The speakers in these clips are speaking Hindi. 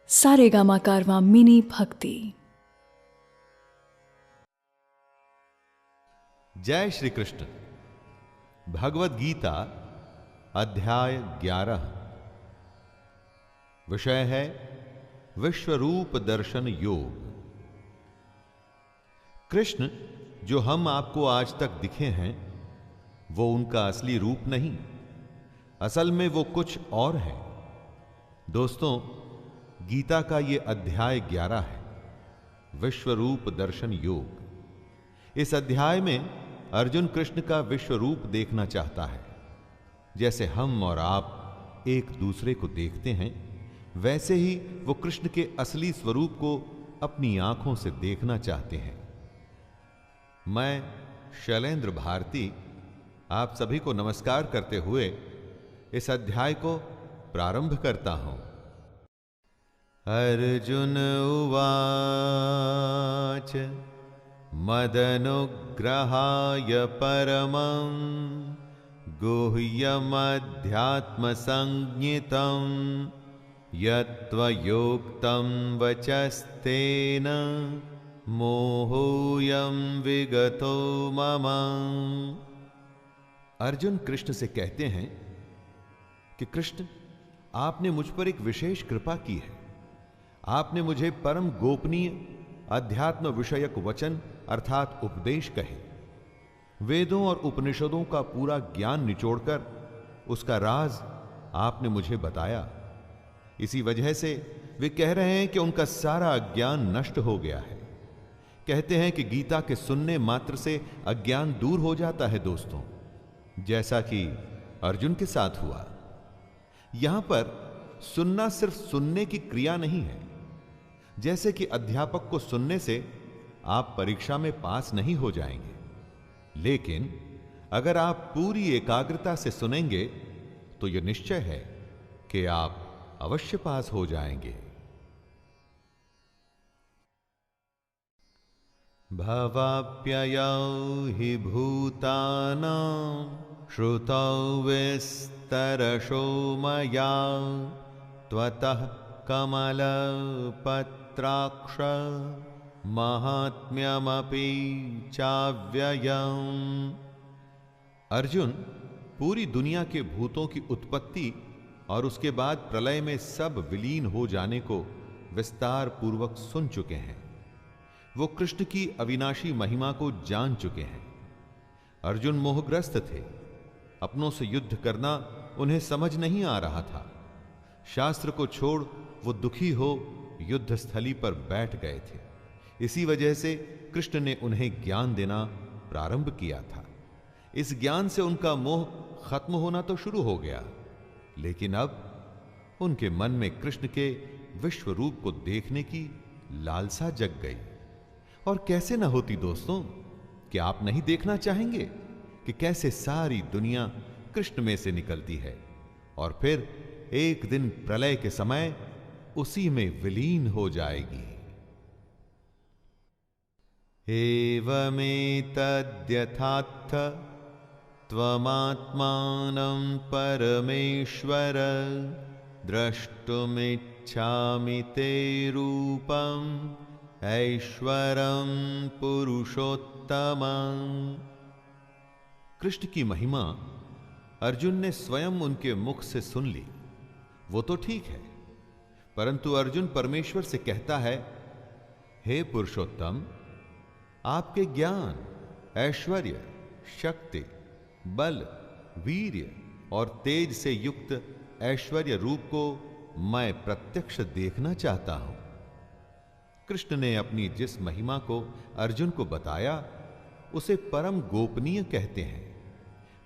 सारेगामा कारवां मिनी भक्ति। जय श्री कृष्ण। भगवत गीता अध्याय 11। विषय है विश्वरूप दर्शन योग। कृष्ण जो हम आपको आज तक दिखे हैं वो उनका असली रूप नहीं, असल में वो कुछ और है। दोस्तों, गीता का ये अध्याय 11 है, विश्वरूप दर्शन योग। इस अध्याय में अर्जुन कृष्ण का विश्वरूप देखना चाहता है। जैसे हम और आप एक दूसरे को देखते हैं, वैसे ही वो कृष्ण के असली स्वरूप को अपनी आंखों से देखना चाहते हैं। मैं शैलेंद्र भारती आप सभी को नमस्कार करते हुए इस अध्याय को प्रारंभ करता हूं। अर्जुन उवाच मदनुग्रहाय परमं गुह्यमध्यात्मसंज्ञितं यत्त्वयोक्तं वचस्तेन मोहोऽयं विगतो मम। अर्जुन कृष्ण से कहते हैं कि कृष्ण, आपने मुझ पर एक विशेष कृपा की है। आपने मुझे परम गोपनीय अध्यात्म विषयक वचन अर्थात उपदेश कहे, वेदों और उपनिषदों का पूरा ज्ञान निचोड़कर उसका राज आपने मुझे बताया। इसी वजह से वे कह रहे हैं कि उनका सारा अज्ञान नष्ट हो गया है। कहते हैं कि गीता के सुनने मात्र से अज्ञान दूर हो जाता है। दोस्तों, जैसा कि अर्जुन के साथ हुआ। यहां पर सुनना सिर्फ सुनने की क्रिया नहीं है। जैसे कि अध्यापक को सुनने से आप परीक्षा में पास नहीं हो जाएंगे, लेकिन अगर आप पूरी एकाग्रता से सुनेंगे तो यह निश्चय है कि आप अवश्य पास हो जाएंगे। भवाप्ययौ हि भूतानां श्रुतौ विस्तरशो मया त्वतः कमलपत्राक्ष महात्म्यमपि चाव्ययम्। अर्जुन, पूरी दुनिया के भूतों की उत्पत्ति और उसके बाद प्रलय में सब विलीन हो जाने को विस्तार पूर्वक सुन चुके हैं। वो कृष्ण की अविनाशी महिमा को जान चुके हैं। अर्जुन मोहग्रस्त थे। अपनों से युद्ध करना उन्हें समझ नहीं आ रहा था। शास्त्र को छोड़ वो दुखी हो युद्ध स्थली पर बैठ गए थे। इसी वजह से कृष्ण ने उन्हें ज्ञान देना प्रारंभ किया था। इस ज्ञान से उनका मोह खत्म होना तो शुरू हो गया, लेकिन अब उनके मन में कृष्ण के विश्व रूप को देखने की लालसा जग गई। और कैसे न होती दोस्तों, कि आप नहीं देखना चाहेंगे कि कैसे सारी दुनिया कृष्ण में से निकलती है और फिर एक दिन प्रलय के समय उसी में विलीन हो जाएगी। एवमेतद्यथार्थ त्वमात्मानं परमेश्वर द्रष्टुमिच्छामि ते रूपम् ऐश्वरं पुरुषोत्तमं। कृष्ण की महिमा अर्जुन ने स्वयं उनके मुख से सुन ली, वो तो ठीक है, परंतु अर्जुन परमेश्वर से कहता है, हे पुरुषोत्तम, आपके ज्ञान, ऐश्वर्य, शक्ति, बल, वीर्य और तेज से युक्त ऐश्वर्य रूप को मैं प्रत्यक्ष देखना चाहता हूं। कृष्ण ने अपनी जिस महिमा को अर्जुन को बताया उसे परम गोपनीय कहते हैं।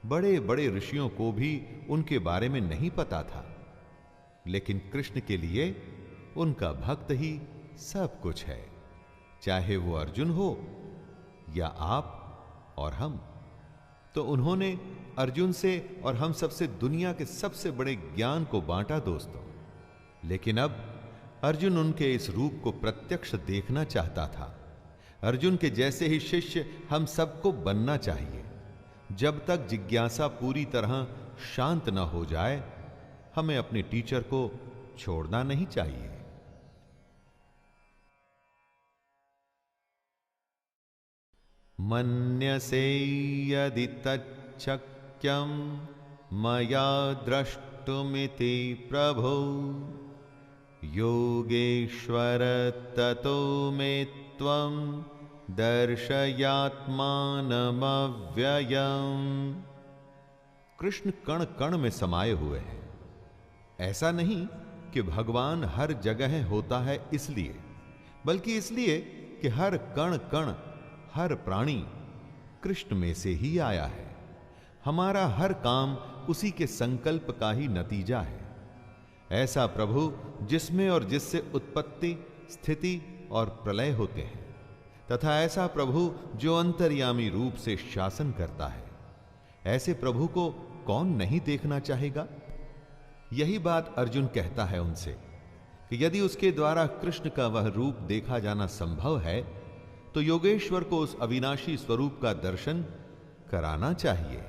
बड़े बड़े ऋषियों को भी उनके बारे में नहीं पता था, लेकिन कृष्ण के लिए उनका भक्त ही सब कुछ है। चाहे वो अर्जुन हो या आप और हम। तो उन्होंने अर्जुन से और हम सबसे दुनिया के सबसे बड़े ज्ञान को बांटा दोस्तों। लेकिन अब अर्जुन उनके इस रूप को प्रत्यक्ष देखना चाहता था। अर्जुन के जैसे ही शिष्य हम सबको बनना चाहिए। जब तक जिज्ञासा पूरी तरह शांत न हो जाए, हमें अपने टीचर को छोड़ना नहीं चाहिए। मन्यसे यदि तच्छक्यं मया द्रष्टुमिति प्रभो योगेश्वर ततो मे त्वं दर्शयात्मानमव्ययम्। कृष्ण कण कण में समाये हुए हैं। ऐसा नहीं कि भगवान हर जगह होता है इसलिए, बल्कि इसलिए कि हर कण कण, हर प्राणी कृष्ण में से ही आया है। हमारा हर काम उसी के संकल्प का ही नतीजा है। ऐसा प्रभु जिसमें और जिससे उत्पत्ति, स्थिति और प्रलय होते हैं, तथा ऐसा प्रभु जो अंतर्यामी रूप से शासन करता है, ऐसे प्रभु को कौन नहीं देखना चाहेगा। यही बात अर्जुन कहता है उनसे कि यदि उसके द्वारा कृष्ण का वह रूप देखा जाना संभव है तो योगेश्वर को उस अविनाशी स्वरूप का दर्शन कराना चाहिए।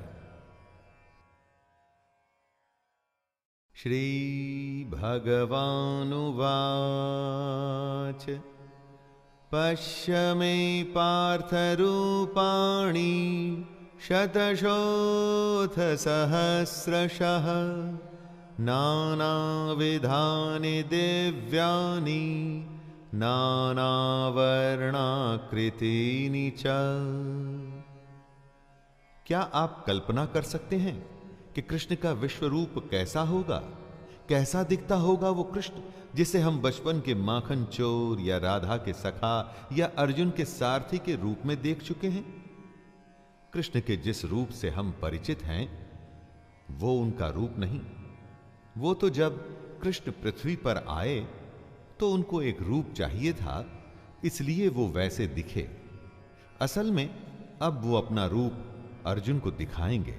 श्री भगवानुवाच पश्य मे पार्थ रूपाणि शतशोऽथ सहस्रशः नानाविधानि दिव्यानि नानावर्णाकृतीनि च। क्या आप कल्पना कर सकते हैं कि कृष्ण का विश्व रूप कैसा होगा? कैसा दिखता होगा वो कृष्ण जिसे हम बचपन के माखन चोर या राधा के सखा या अर्जुन के सारथी के रूप में देख चुके हैं। कृष्ण के जिस रूप से हम परिचित हैं वो उनका रूप नहीं। वो तो जब कृष्ण पृथ्वी पर आए तो उनको एक रूप चाहिए था, इसलिए वो वैसे दिखे। असल में अब वो अपना रूप अर्जुन को दिखाएंगे।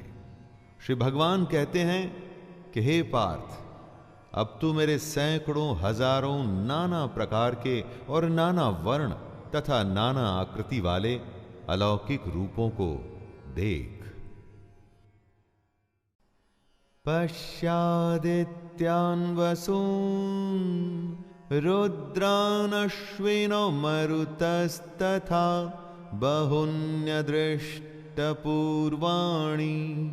श्री भगवान कहते हैं कि हे पार्थ, अब तू मेरे सैकड़ों हजारों नाना प्रकार के और नाना वर्ण तथा नाना आकृति वाले अलौकिक रूपों को देख। पश्यादित्यान् वसून् रुद्रानश्विनो मरुतस्तथा बहुन्यदृष्टपूर्वाणि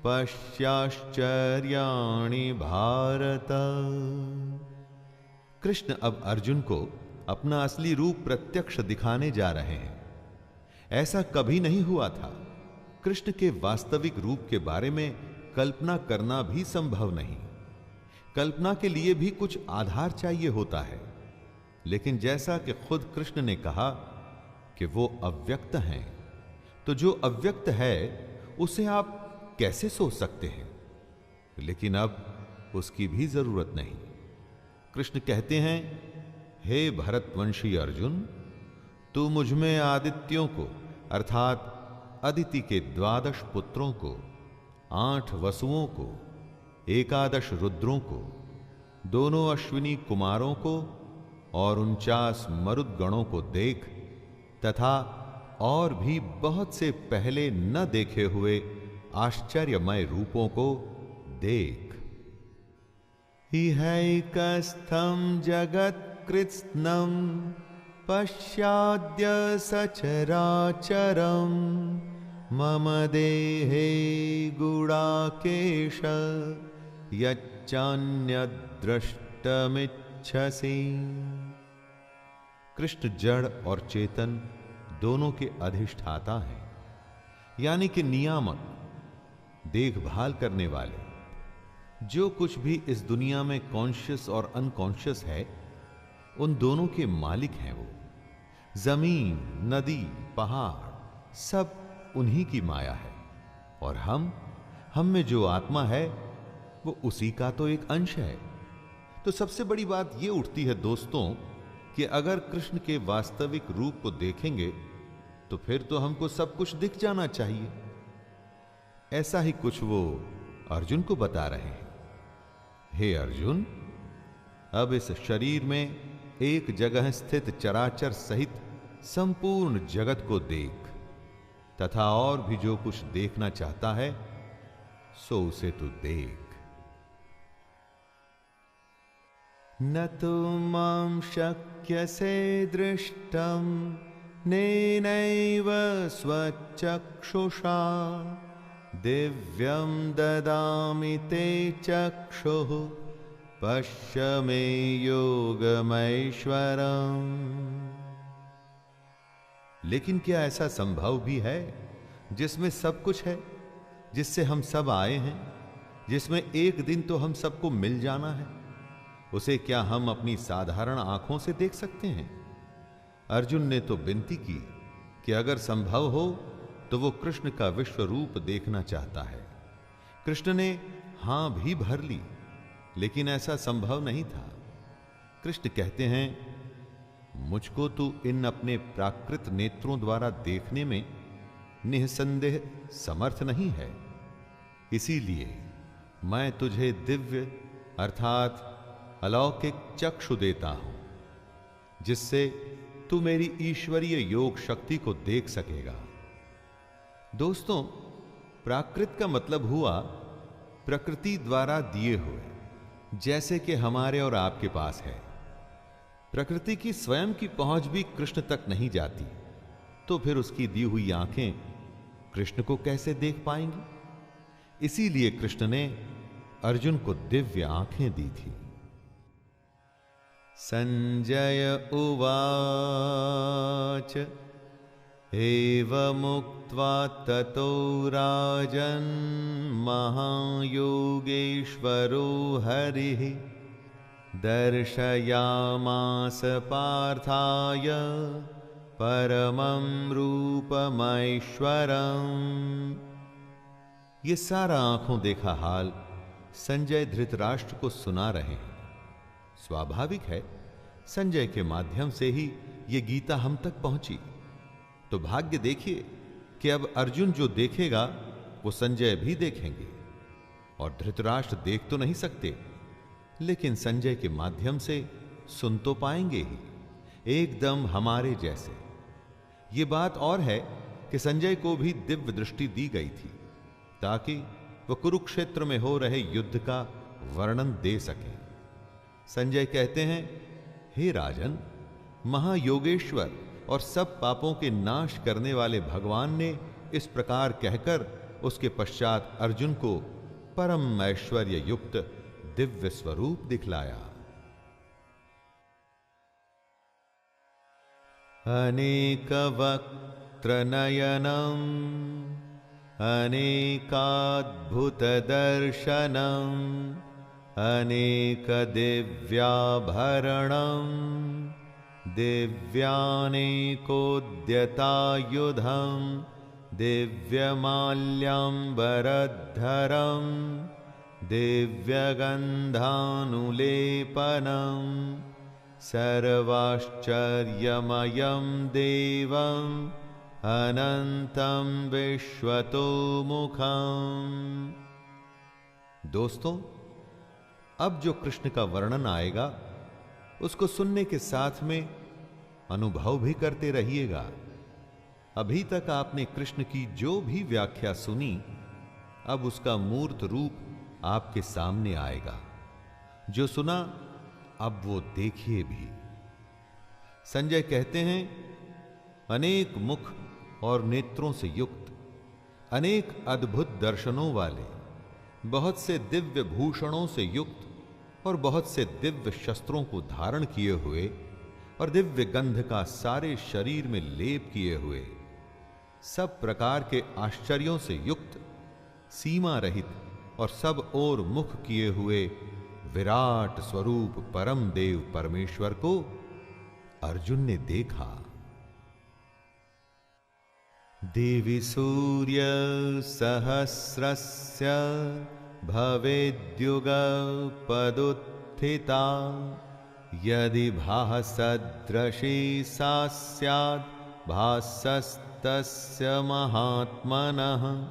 पश्याश्चर्याणि भारत। कृष्ण अब अर्जुन को अपना असली रूप प्रत्यक्ष दिखाने जा रहे हैं। ऐसा कभी नहीं हुआ था। कृष्ण के वास्तविक रूप के बारे में कल्पना करना भी संभव नहीं। कल्पना के लिए भी कुछ आधार चाहिए होता है। लेकिन जैसा कि खुद कृष्ण ने कहा कि वो अव्यक्त हैं, तो जो अव्यक्त है उसे आप कैसे सोच सकते हैं? लेकिन अब उसकी भी जरूरत नहीं। कृष्ण कहते हैं, हे भरतवंशी अर्जुन, तू मुझ में आदित्यों को अर्थात अदिति के 12 पुत्रों को, 8 वसुओं को, 11 रुद्रों को, दोनों अश्विनी कुमारों को और 49 मरुदगणों को देख, तथा और भी बहुत से पहले न देखे हुए आश्चर्यमय रूपों को देख। इहैकस्थं जगत्कृत्स्नं पश्याद्य सचराचरं मम देहे गुडाकेश यच्चान्यद्द्रष्टुमिच्छसि। कृष्ण जड़ और चेतन दोनों के अधिष्ठाता हैं, यानी कि नियामक, देखभाल करने वाले। जो कुछ भी इस दुनिया में कॉन्शियस और अनकॉन्शियस है, उन दोनों के मालिक हैं वो। जमीन, नदी, पहाड़ सब उन्हीं की माया है। और हम में जो आत्मा है वो उसी का तो एक अंश है। तो सबसे बड़ी बात ये उठती है दोस्तों कि अगर कृष्ण के वास्तविक रूप को देखेंगे तो फिर तो हमको सब कुछ दिख जाना चाहिए। ऐसा ही कुछ वो अर्जुन को बता रहे हैं। हे अर्जुन, अब इस शरीर में एक जगह स्थित चराचर सहित संपूर्ण जगत को देख, तथा और भी जो कुछ देखना चाहता है सो उसे तू देख। न तो मां शक्यसे दृष्टम नेनैव स्वचक्षुषा दिव्यं ददामि ते चक्षुः पश्य मे योगमैश्वरम्। लेकिन क्या ऐसा संभव भी है जिसमें सब कुछ है, जिससे हम सब आए हैं, जिसमें एक दिन तो हम सबको मिल जाना है, उसे क्या हम अपनी साधारण आंखों से देख सकते हैं? अर्जुन ने तो विनती की कि अगर संभव हो तो वो कृष्ण का विश्व रूप देखना चाहता है। कृष्ण ने हां भी भर ली, लेकिन ऐसा संभव नहीं था। कृष्ण कहते हैं, मुझको तू इन अपने प्राकृत नेत्रों द्वारा देखने में निसंदेह समर्थ नहीं है, इसीलिए मैं तुझे दिव्य अर्थात अलौकिक चक्षु देता हूं, जिससे तू मेरी ईश्वरीय योग शक्ति को देख सकेगा। दोस्तों, प्राकृत का मतलब हुआ प्रकृति द्वारा दिए हुए, जैसे कि हमारे और आपके पास है। प्रकृति की स्वयं की पहुंच भी कृष्ण तक नहीं जाती, तो फिर उसकी दी हुई आंखें कृष्ण को कैसे देख पाएंगी? इसीलिए कृष्ण ने अर्जुन को दिव्य आंखें दी थी। संजय उवाच एवमुक्त्वा ततो राजन् महायोगेश्वरो हरिः दर्शयामास पार्थाय परमं रूपमैश्वरम्। ये सारा आंखों देखा हाल संजय धृतराष्ट्र को सुना रहे हैं। स्वाभाविक है, संजय के माध्यम से ही ये गीता हम तक पहुंची। तो भाग्य देखिए कि अब अर्जुन जो देखेगा वो संजय भी देखेंगे। और धृतराष्ट्र देख तो नहीं सकते, लेकिन संजय के माध्यम से सुन तो पाएंगे ही, एकदम हमारे जैसे। ये बात और है कि संजय को भी दिव्य दृष्टि दी गई थी, ताकि वह कुरुक्षेत्र में हो रहे युद्ध का वर्णन दे सके। संजय कहते हैं, हे राजन, महायोगेश्वर और सब पापों के नाश करने वाले भगवान ने इस प्रकार कहकर उसके पश्चात अर्जुन को परम ऐश्वर्य युक्त दिव्य स्वरूप दिखलाया। अनेक वक्त्र नयनम अनेकाद्भुत दर्शनम अनेक दिव्याभरणम दिव्यानेकोद्यतायुधं दिव्यमाल्यम्बरधरं दिव्यगन्धानुलेपनं सर्वाश्चर्यमयं देवम् अनंतं विश्वतोमुखम्। दोस्तों, अब जो कृष्ण का वर्णन आएगा उसको सुनने के साथ में अनुभव भी करते रहिएगा। अभी तक आपने कृष्ण की जो भी व्याख्या सुनी, अब उसका मूर्त रूप आपके सामने आएगा। जो सुना अब वो देखिए भी। संजय कहते हैं, अनेक मुख और नेत्रों से युक्त, अनेक अद्भुत दर्शनों वाले, बहुत से दिव्य भूषणों से युक्त और बहुत से दिव्य शस्त्रों को धारण किए हुए और दिव्य गंध का सारे शरीर में लेप किए हुए, सब प्रकार के आश्चर्यों से युक्त, सीमा रहित और सब ओर मुख किए हुए विराट स्वरूप परम देव परमेश्वर को अर्जुन ने देखा। देवी सूर्य सहस्रस्य भवेद्युगपदुत्थिता यदि भासदृशी सा स्यात् भासस्तस्य महात्मनः।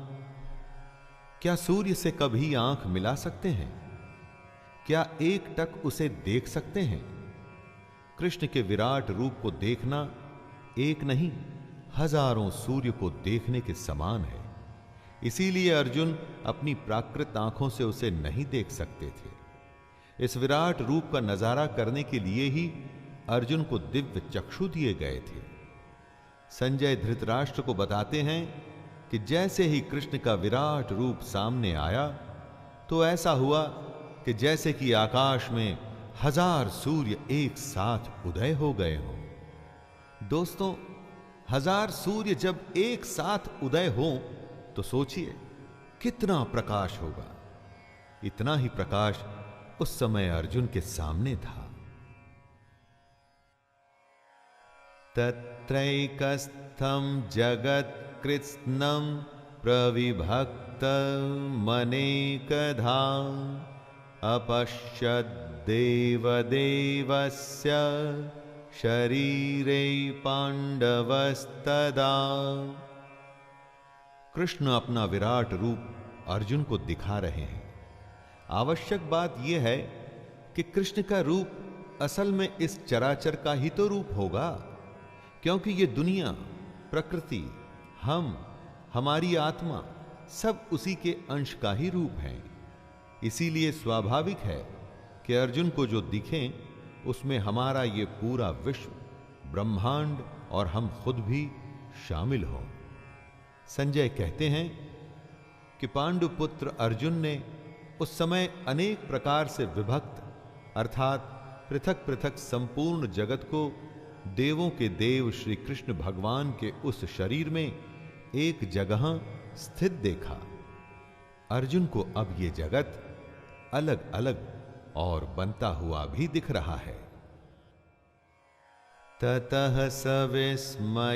क्या सूर्य से कभी आंख मिला सकते हैं? क्या एक टक उसे देख सकते हैं? कृष्ण के विराट रूप को देखना एक नहीं, हजारों सूर्य को देखने के समान है। इसीलिए अर्जुन अपनी प्राकृत आंखों से उसे नहीं देख सकते थे। इस विराट रूप का नजारा करने के लिए ही अर्जुन को दिव्य चक्षु दिए गए थे। संजय धृतराष्ट्र को बताते हैं कि जैसे ही कृष्ण का विराट रूप सामने आया तो ऐसा हुआ कि जैसे कि आकाश में 1000 सूर्य एक साथ उदय हो गए हों। दोस्तों, 1000 सूर्य जब एक साथ उदय हो तो सोचिए कितना प्रकाश होगा। इतना ही प्रकाश उस समय अर्जुन के सामने था। तत्रैकस्थं जगत्कृत्स्नं प्रविभक्तमनेकधा अपश्यद् देवदेवस्य शरीरे पांडवस्तदा। कृष्ण अपना विराट रूप अर्जुन को दिखा रहे हैं। आवश्यक बात यह है कि कृष्ण का रूप असल में इस चराचर का ही तो रूप होगा, क्योंकि ये दुनिया, प्रकृति, हमारी आत्मा सब उसी के अंश का ही रूप है। इसीलिए स्वाभाविक है कि अर्जुन को जो दिखें उसमें हमारा ये पूरा विश्व, ब्रह्मांड और हम खुद भी शामिल हों। संजय कहते हैं कि पांडुपुत्र अर्जुन ने उस समय अनेक प्रकार से विभक्त अर्थात पृथक पृथक संपूर्ण जगत को देवों के देव श्री कृष्ण भगवान के उस शरीर में एक जगह स्थित देखा। अर्जुन को अब ये जगत अलग अलग और बनता हुआ भी दिख रहा है। ततः स विस्मयाविष्टो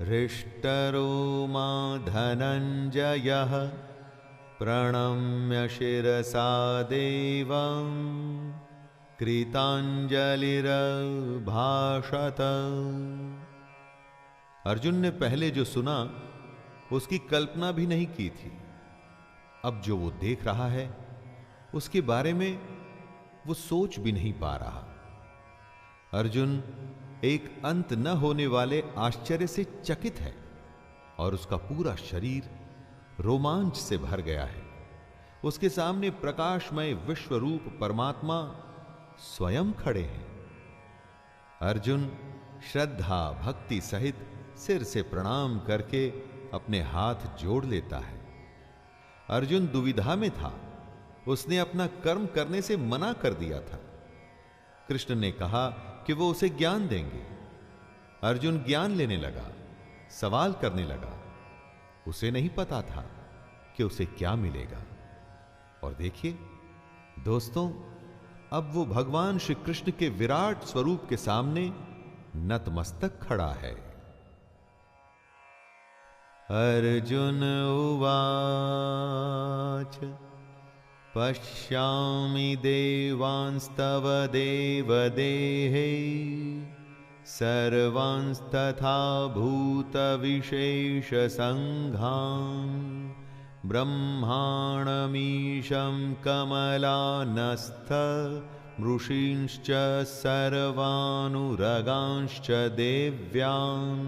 हृष्टरो मा धनंजयः प्रणम्य शिरसा देवं कृतांजलिर्भाषत। अर्जुन ने पहले जो सुना उसकी कल्पना भी नहीं की थी। अब जो वो देख रहा है उसके बारे में वो सोच भी नहीं पा रहा। अर्जुन एक अंत न होने वाले आश्चर्य से चकित है और उसका पूरा शरीर रोमांच से भर गया है। उसके सामने प्रकाशमय विश्वरूप परमात्मा स्वयं खड़े हैं। अर्जुन श्रद्धा भक्ति सहित सिर से प्रणाम करके अपने हाथ जोड़ लेता है। अर्जुन दुविधा में था। उसने अपना कर्म करने से मना कर दिया था। कृष्ण ने कहा कि वो उसे ज्ञान देंगे। अर्जुन ज्ञान लेने लगा, सवाल करने लगा। उसे नहीं पता था कि उसे क्या मिलेगा। और देखिए दोस्तों, अब वो भगवान श्री कृष्ण के विराट स्वरूप के सामने नतमस्तक खड़ा है। अर्जुन उवाच पश्यामि देवांस्तव देवदेहे सर्वांस्तथा भूतविशेषसङ्घान् ब्रह्माणमीशं कमलानस्थ मृषींश्च सर्वानुरगांश्च देव्यान्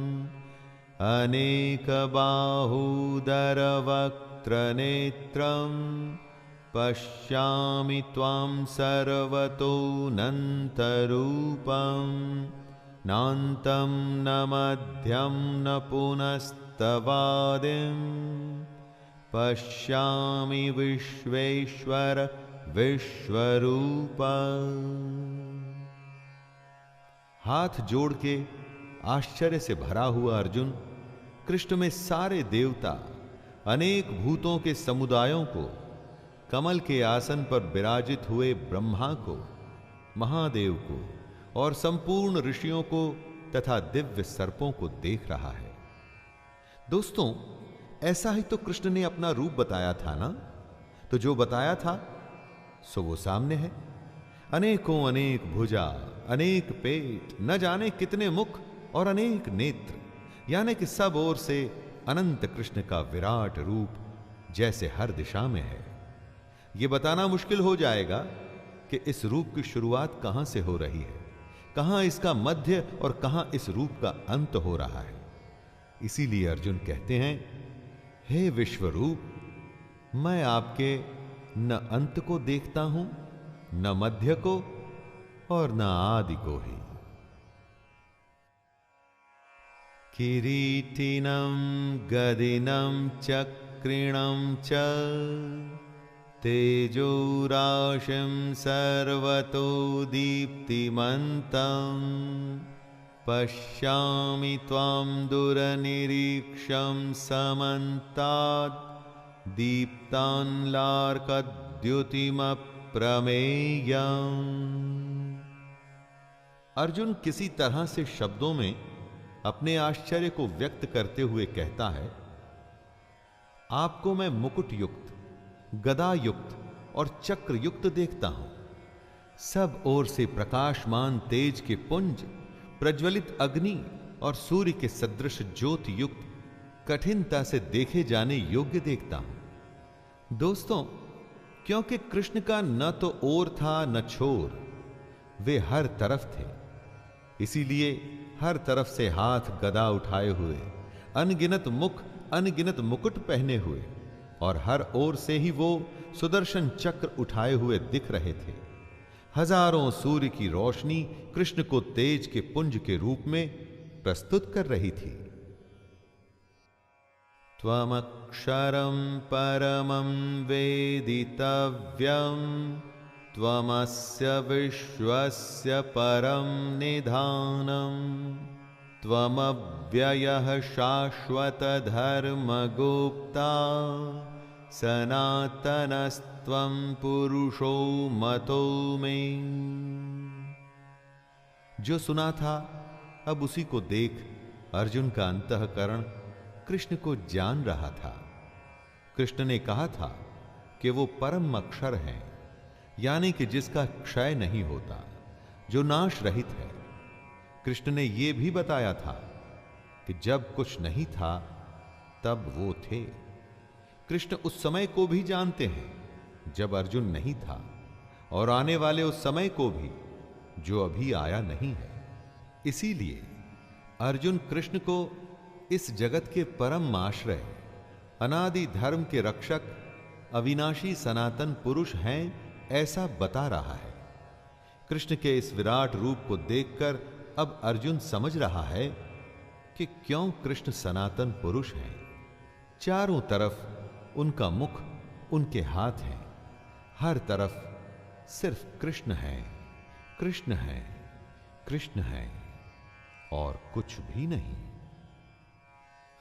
अनेकबाहूदरवक्त्रनेत्रम् पश्यामि त्वां सर्वतोऽनन्तरूपं नान्तं न मध्यं न पुनस्तवादिं पश्यामि विश्वेश्वर विश्वरूप। हाथ जोड़ के आश्चर्य से भरा हुआ अर्जुन कृष्ण में सारे देवता, अनेक भूतों के समुदायों को, कमल के आसन पर विराजित हुए ब्रह्मा को, महादेव को और संपूर्ण ऋषियों को तथा दिव्य सर्पों को देख रहा है। दोस्तों, ऐसा ही तो कृष्ण ने अपना रूप बताया था ना। तो जो बताया था सो वो सामने है। अनेकों अनेक भुजा, अनेक पेट, न जाने कितने मुख और अनेक नेत्र, यानी कि सब ओर से अनंत कृष्ण का विराट रूप जैसे हर दिशा में है। यह बताना मुश्किल हो जाएगा कि इस रूप की शुरुआत कहां से हो रही है, कहां इसका मध्य और कहां इस रूप का अंत हो रहा है। इसीलिए अर्जुन कहते हैं, हे विश्वरूप, मैं आपके न अंत को देखता हूं, न मध्य को और न आदि को ही। किरीटिनं गदिनं चक्रिणं च तेजोराशिं सर्वतो दीप्तिमन्तं पश्यामि त्वां दुरनिरीक्षं समन्तात् दीप्तान्लार्कद्युतिमप्रमेयम्। अर्जुन किसी तरह से शब्दों में अपने आश्चर्य को व्यक्त करते हुए कहता है, आपको मैं मुकुट युक्त, गदा युक्त और चक्र युक्त देखता हूं। सब ओर से प्रकाशमान तेज के पुंज, प्रज्वलित अग्नि और सूर्य के सदृश ज्योति युक्त, कठिनता से देखे जाने योग्य देखता हूं। दोस्तों, क्योंकि कृष्ण का न तो ओर था न छोर, वे हर तरफ थे, इसीलिए हर तरफ से हाथ गदा उठाए हुए, अनगिनत मुख, अनगिनत मुकुट पहने हुए और हर ओर से ही वो सुदर्शन चक्र उठाए हुए दिख रहे थे। हजारों सूर्य की रोशनी कृष्ण को तेज के पुंज के रूप में प्रस्तुत कर रही थी। त्वमक्षरं परमं वेदितव्यं, त्वमस्य विश्वस्य परं निधानम्, त्वमव्ययः शाश्वतधर्मगुप्ता, सनातनस्त्वं पुरुषो मतो मे। जो सुना था अब उसी को देख अर्जुन का अंतःकरण कृष्ण को जान रहा था। कृष्ण ने कहा था कि वो परम अक्षर हैं, यानी कि जिसका क्षय नहीं होता, जो नाश रहित है। कृष्ण ने यह भी बताया था कि जब कुछ नहीं था तब वो थे। कृष्ण उस समय को भी जानते हैं जब अर्जुन नहीं था, और आने वाले उस समय को भी जो अभी आया नहीं है। इसीलिए अर्जुन कृष्ण को इस जगत के परम आश्रय, अनादि धर्म के रक्षक, अविनाशी सनातन पुरुष हैं ऐसा बता रहा है। कृष्ण के इस विराट रूप को देखकर अब अर्जुन समझ रहा है कि क्यों कृष्ण सनातन पुरुष हैं। चारों तरफ उनका मुख, उनके हाथ हैं, हर तरफ सिर्फ कृष्ण है, कृष्ण है, कृष्ण है और कुछ भी नहीं।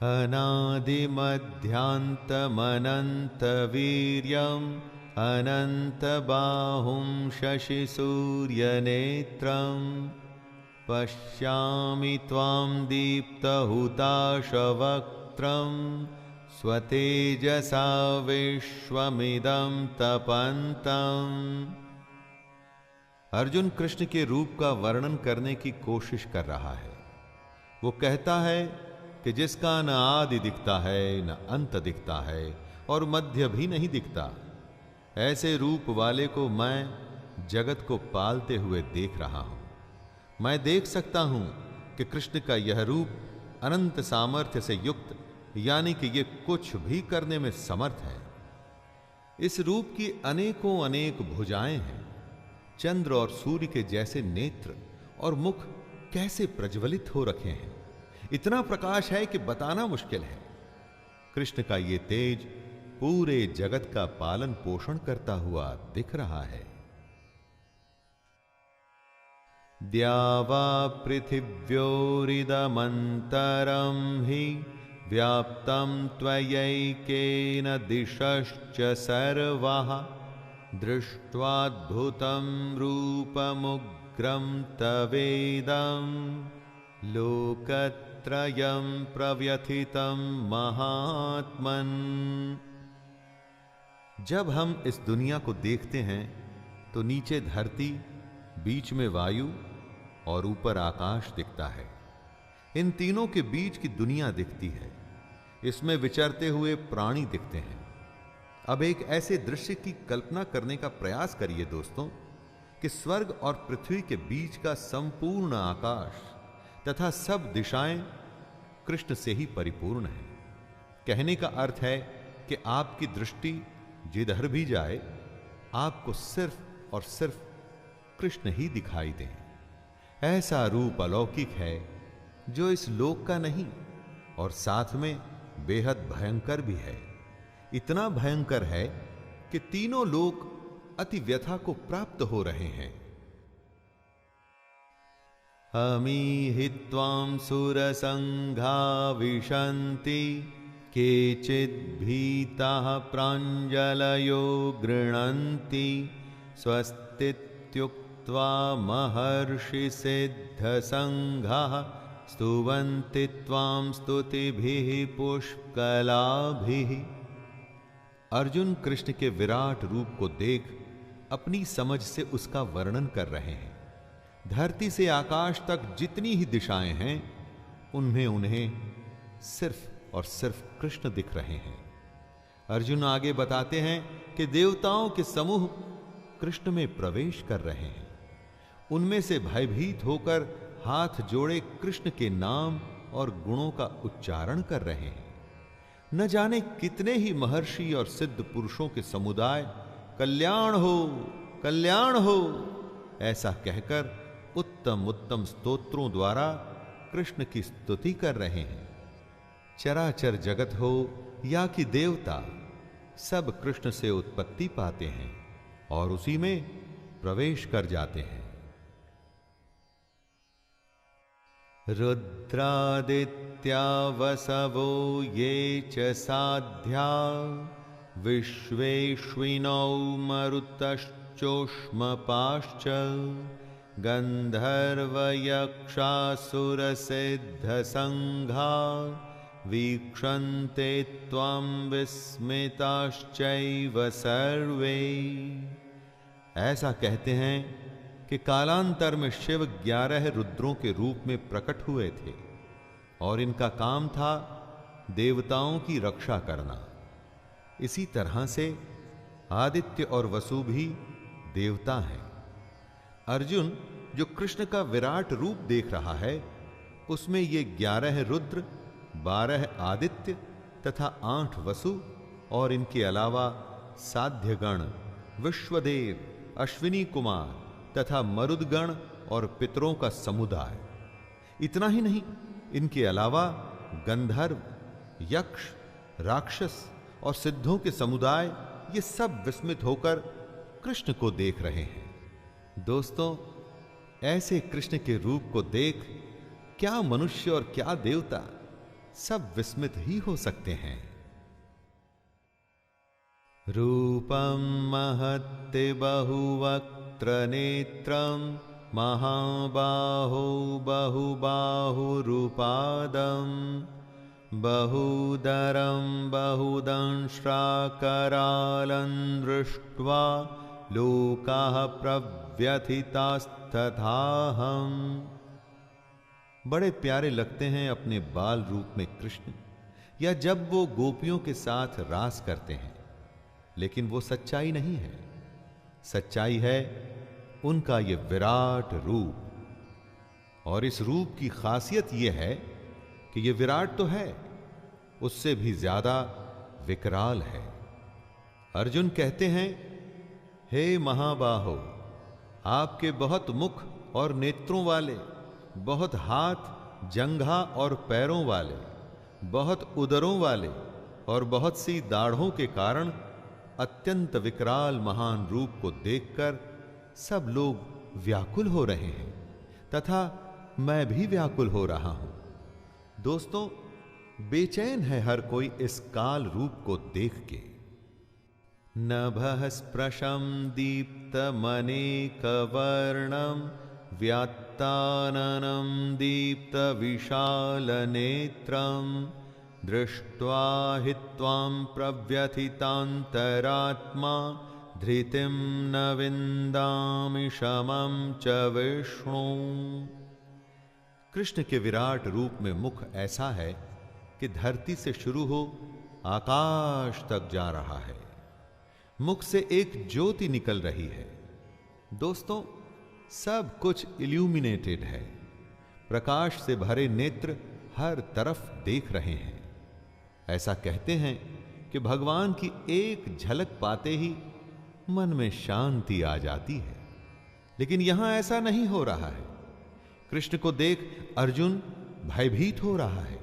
अनादिमध्यान्तमनन्तवीर्यम् अनन्तबाहुं शशिसूर्यनेत्रं पश्यामि त्वां दीप्तहुताशवक्त्रं स्वतेजसा विश्वमिदं तपन्तम्। अर्जुन कृष्ण के रूप का वर्णन करने की कोशिश कर रहा है। वो कहता है कि जिसका न आदि दिखता है, न अंत दिखता है और मध्य भी नहीं दिखता, ऐसे रूप वाले को मैं जगत को पालते हुए देख रहा हूं। मैं देख सकता हूं कि कृष्ण का यह रूप अनंत सामर्थ्य से युक्त, यानी कि ये कुछ भी करने में समर्थ है। इस रूप की अनेकों अनेक भुजाएं हैं। चंद्र और सूर्य के जैसे नेत्र और मुख कैसे प्रज्वलित हो रखे हैं। इतना प्रकाश है कि बताना मुश्किल है। कृष्ण का ये तेज पूरे जगत का पालन पोषण करता हुआ दिख रहा है। द्यावा पृथिव्योरिदमन्तरं हि व्याप्तं त्वयैकेन दिशश्च सर्वाः दृष्ट्वाद्भुतं रूपमुग्रं तवेदं लोकत्रयं प्रव्यथितं महात्मन्। जब हम इस दुनिया को देखते हैं तो नीचे धरती, बीच में वायु और ऊपर आकाश दिखता है। इन तीनों के बीच की दुनिया दिखती है। इसमें विचरते हुए प्राणी दिखते हैं। अब एक ऐसे दृश्य की कल्पना करने का प्रयास करिए दोस्तों कि स्वर्ग और पृथ्वी के बीच का संपूर्ण आकाश तथा सब दिशाएं कृष्ण से ही परिपूर्ण है। कहने का अर्थ है कि आपकी दृष्टि जिधर भी जाए आपको सिर्फ और सिर्फ कृष्ण ही दिखाई दें। ऐसा रूप अलौकिक है जो इस लोक का नहीं और साथ में बेहद भयंकर भी है। इतना भयंकर है कि तीनों लोग अति व्यथा को प्राप्त हो रहे हैं। हमीहि त्वां सुरसंघा विशन्ति केचिद्भीताः प्राञ्जलयो गृह्णन्ति स्वस्तीत्युक्त्वा महर्षि सिद्धसंघाः स्तुवन्ति त्वां स्तुतिभिः पुष्कलाभिः। अर्जुन कृष्ण के विराट रूप को देख अपनी समझ से उसका वर्णन कर रहे हैं। धरती से आकाश तक जितनी ही दिशाएं हैं उनमें उन्हें सिर्फ और सिर्फ कृष्ण दिख रहे हैं। अर्जुन आगे बताते हैं कि देवताओं के समूह कृष्ण में प्रवेश कर रहे हैं। उनमें से भयभीत होकर हाथ जोड़े कृष्ण के नाम और गुणों का उच्चारण कर रहे हैं। न जाने कितने ही महर्षि और सिद्ध पुरुषों के समुदाय कल्याण हो ऐसा कहकर उत्तम उत्तम स्तोत्रों द्वारा कृष्ण की स्तुति कर रहे हैं। चराचर जगत हो या कि देवता, सब कृष्ण से उत्पत्ति पाते हैं और उसी में प्रवेश कर जाते हैं। रुद्रादित्या वसवो ये च साध्या विश्वेश्विनौ मरुतश्चोष्मपाश्च गन्धर्वयक्षासुरसिद्धसंघा वीक्षन्ते त्वां विस्मिताश्चैव सर्वे। ऐसा कहते हैं कि कालांतर में शिव 11 रुद्रों के रूप में प्रकट हुए थे और इनका काम था देवताओं की रक्षा करना। इसी तरह से आदित्य और वसु भी देवता हैं। अर्जुन जो कृष्ण का विराट रूप देख रहा है उसमें ये 11 रुद्र, 12 आदित्य तथा 8 वसु और इनके अलावा साध्यगण, विश्वदेव, अश्विनी कुमार तथा मरुदगण और पितरों का समुदाय। इतना ही नहीं, इनके अलावा गंधर्व, यक्ष, राक्षस और सिद्धों के समुदाय ये सब विस्मित होकर कृष्ण को देख रहे हैं। दोस्तों, ऐसे कृष्ण के रूप को देख क्या मनुष्य और क्या देवता सब विस्मित ही हो सकते हैं। रूपम महत्ते बहुवक्त्र नेत्रम महाबाहो बहुबाहुरूपादम बहुदरं बहुदंष्ट्राकरालं दृष्ट्वा लोकाः प्रव्यथितास्तथाहम्। बड़े प्यारे लगते हैं अपने बाल रूप में कृष्ण, या जब वो गोपियों के साथ रास करते हैं, लेकिन वो सच्चाई नहीं है। सच्चाई है उनका ये विराट रूप। और इस रूप की खासियत ये है कि ये विराट तो है, उससे भी ज्यादा विकराल है। अर्जुन कहते हैं, हे महाबाहो, आपके बहुत मुख और नेत्रों वाले, बहुत हाथ, जंघा और पैरों वाले, बहुत उदरों वाले और बहुत सी दाढ़ों के कारण अत्यंत विकराल महान रूप को देखकर सब लोग व्याकुल हो रहे हैं तथा मैं भी व्याकुल हो रहा हूं। दोस्तों, बेचैन है हर कोई इस काल रूप को देख के। नभः स्पृशं दीप्तमनेकवर्णं व्यात्ताननं दीप्तविशालनेत्रं दृष्ट्वा हि त्वां प्रव्यथितान्तरात्मा धृतिं न विन्दामि शमं च विष्णु। कृष्ण के विराट रूप में मुख ऐसा है कि धरती से शुरू हो आकाश तक जा रहा है। मुख से एक ज्योति निकल रही है। दोस्तों, सब कुछ इल्यूमिनेटेड है। प्रकाश से भरे नेत्र हर तरफ देख रहे हैं। ऐसा कहते हैं कि भगवान की एक झलक पाते ही मन में शांति आ जाती है, लेकिन यहां ऐसा नहीं हो रहा है। कृष्ण को देख अर्जुन भयभीत हो रहा है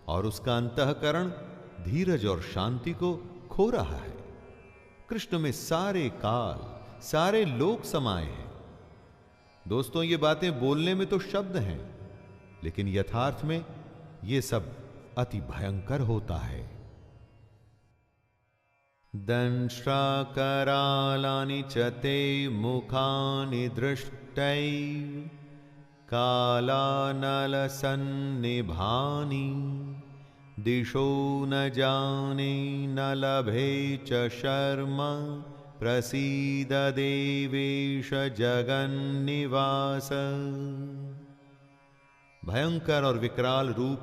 और उसका अंतःकरण धीरज और शांति को खो रहा है। कृष्ण में सारे काल, सारे लोक समाये हैं। दोस्तों, ये बातें बोलने में तो शब्द हैं, लेकिन यथार्थ में ये सब अति भयंकर होता है। दंष्ट्राकरालानि च ते मुखानि दृष्टैव कालानलसन्निभानि दिशो न जाने न लभे च शर्मा प्रसीद देवेश जगन्निवास। भयंकर और विकराल रूप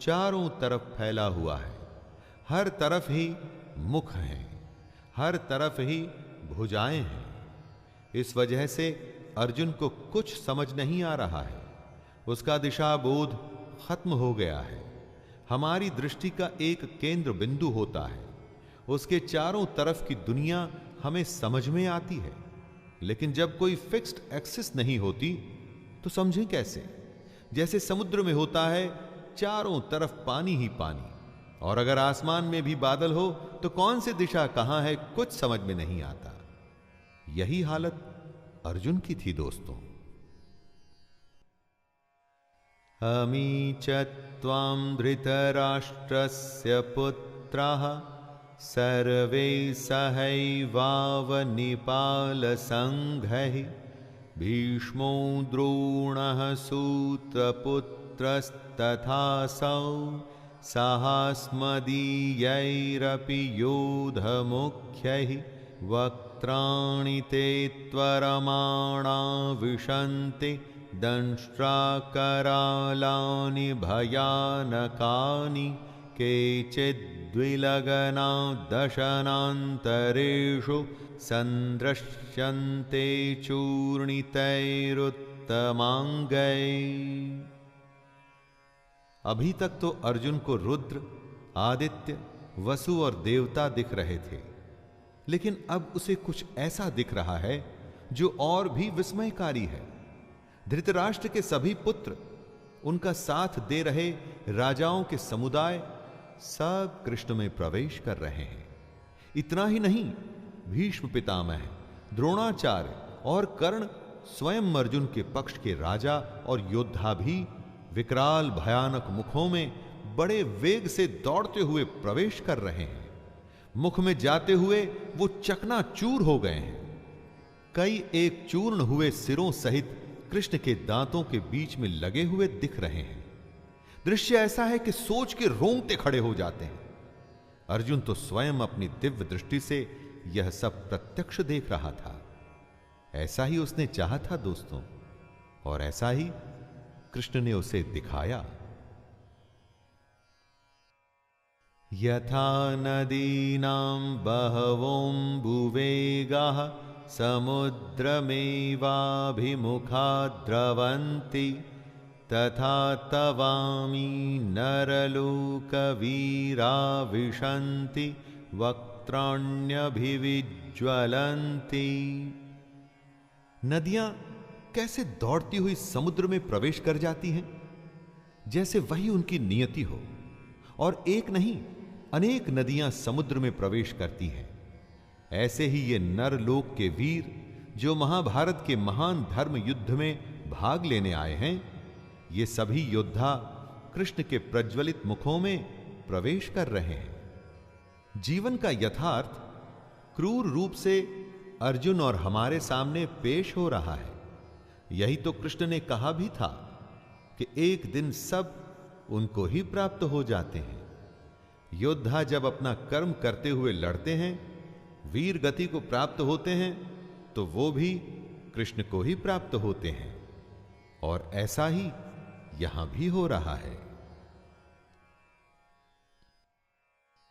चारों तरफ फैला हुआ है। हर तरफ ही मुख हैं, हर तरफ ही भुजाएं हैं। इस वजह से अर्जुन को कुछ समझ नहीं आ रहा है। उसका दिशा बोध खत्म हो गया है। हमारी दृष्टि का एक केंद्र बिंदु होता है, उसके चारों तरफ की दुनिया हमें समझ में आती है। लेकिन जब कोई फिक्स्ड एक्सिस नहीं होती तो समझें कैसे? जैसे समुद्र में होता है चारों तरफ पानी ही पानी, और अगर आसमान में भी बादल हो तो कौन सी दिशा कहां है कुछ समझ में नहीं आता। यही हालत अर्जुन की थी दोस्तों। अमी च त्वां धृतराष्ट्रस्य पुत्राः सर्वे सहैवावनिपालसङ्घैः भीष्मो द्रोणः सूतपुत्रस्तथासौ साहस्मदीयैरपि योधमुख्यैः वक्त्राणि ते त्वरमाणा विशन्ति दंष्ट्राकरालानि भयानकानि केचिद्विलगना दशनान्तरेषु सन्दृश्यन्ते चूर्णितैरुत्तमाङ्गैः। अभी तक तो अर्जुन को रुद्र, आदित्य, वसु और देवता दिख रहे थे, लेकिन अब उसे कुछ ऐसा दिख रहा है जो और भी विस्मयकारी है। धृतराष्ट्र के सभी पुत्र, उनका साथ दे रहे राजाओं के समुदाय सब कृष्ण में प्रवेश कर रहे हैं। इतना ही नहीं, भीष्म पितामह, द्रोणाचार्य और कर्ण स्वयं अर्जुन के पक्ष के राजा और योद्धा भी विकराल भयानक मुखों में बड़े वेग से दौड़ते हुए प्रवेश कर रहे हैं। मुख में जाते हुए वो चकनाचूर हो गए हैं। कई एक चूर्ण हुए सिरों सहित कृष्ण के दांतों के बीच में लगे हुए दिख रहे हैं। दृश्य ऐसा है कि सोच के रोंगटे खड़े हो जाते हैं। अर्जुन तो स्वयं अपनी दिव्य दृष्टि से यह सब प्रत्यक्ष देख रहा था। ऐसा ही उसने चाहा था दोस्तों, और ऐसा ही कृष्ण ने उसे दिखाया। यथा नदीनां बहवोऽम्बुवेगाः समुद्रमेवाभिमुखा द्रवन्ति तथा तवामी नरलोकवीरा विशन्ति वक्त्राण्यभिविज्वलन्ति। नदियां कैसे दौड़ती हुई समुद्र में प्रवेश कर जाती हैं, जैसे वही उनकी नियति हो। और एक नहीं, अनेक नदियां समुद्र में प्रवेश करती हैं। ऐसे ही ये नरलोक के वीर जो महाभारत के महान धर्म युद्ध में भाग लेने आए हैं, ये सभी योद्धा कृष्ण के प्रज्वलित मुखों में प्रवेश कर रहे हैं। जीवन का यथार्थ क्रूर रूप से अर्जुन और हमारे सामने पेश हो रहा है। यही तो कृष्ण ने कहा भी था कि एक दिन सब उनको ही प्राप्त हो जाते हैं। योद्धा जब अपना कर्म करते हुए लड़ते हैं, वीर गति को प्राप्त होते हैं, तो वो भी कृष्ण को ही प्राप्त होते हैं। और ऐसा ही यहां भी हो रहा है।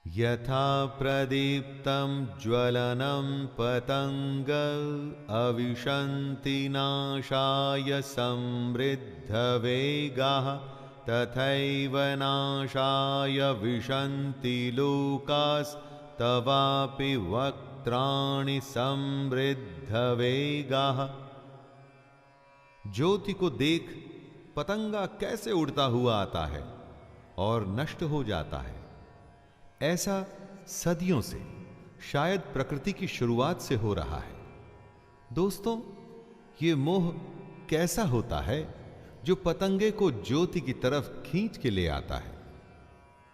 यथा प्रदीप्तं ज्वलनं पतंग अविशन्ति नाशाय समृद्धवेगाः तथैव नाशाय विशन्ति लोकास्तवापि वक्त्राणि समृद्धवेगाः। ज्योति को देख पतंगा कैसे उड़ता हुआ आता है और नष्ट हो जाता है। ऐसा सदियों से, शायद प्रकृति की शुरुआत से हो रहा है। दोस्तों, ये मोह कैसा होता है जो पतंगे को ज्योति की तरफ खींच के ले आता है?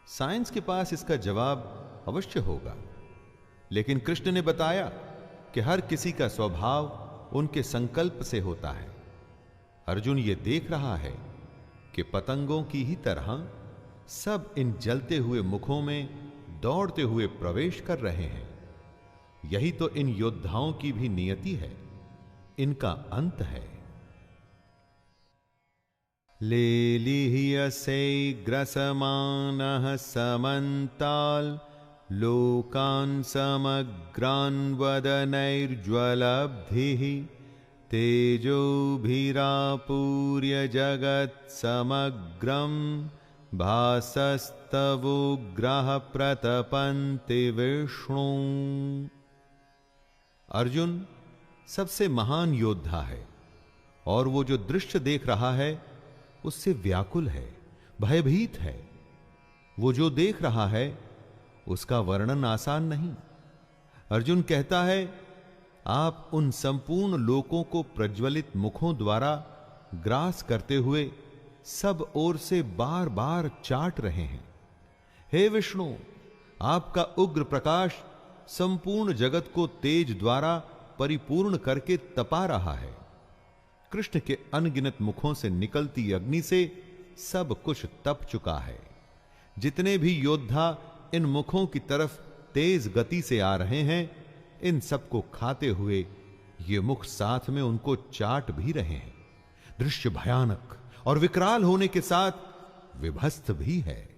साइंस के पास इसका जवाब अवश्य होगा, लेकिन कृष्ण ने बताया कि हर किसी का स्वभाव उनके संकल्प से होता है। अर्जुन ये देख रहा है कि पतंगों की ही तरह सब इन जलते हुए मुखों में दौड़ते हुए प्रवेश कर रहे हैं। यही तो इन योद्धाओं की भी नियति है, इनका अंत है। लेलिह्यसे ग्रसमानः समन्ताल लोकान् समग्रान् वदनैर्ज्वलब्धिः तेजोभिरापूर्य जगत् समग्रं भासस्तवोग्रः प्रतपन्ति विष्णु। अर्जुन सबसे महान योद्धा है और वो जो दृश्य देख रहा है उससे व्याकुल है, भयभीत है। वो जो देख रहा है उसका वर्णन आसान नहीं। अर्जुन कहता है, आप उन संपूर्ण लोकों को प्रज्वलित मुखों द्वारा ग्रास करते हुए सब ओर से बार बार चाट रहे हैं। हे विष्णु, आपका उग्र प्रकाश संपूर्ण जगत को तेज द्वारा परिपूर्ण करके तपा रहा है। कृष्ण के अनगिनत मुखों से निकलती अग्नि से सब कुछ तप चुका है। जितने भी योद्धा इन मुखों की तरफ तेज गति से आ रहे हैं, इन सबको खाते हुए ये मुख साथ में उनको चाट भी रहे हैं। दृश्य भयानक और विकराल होने के साथ विभस्त भी है।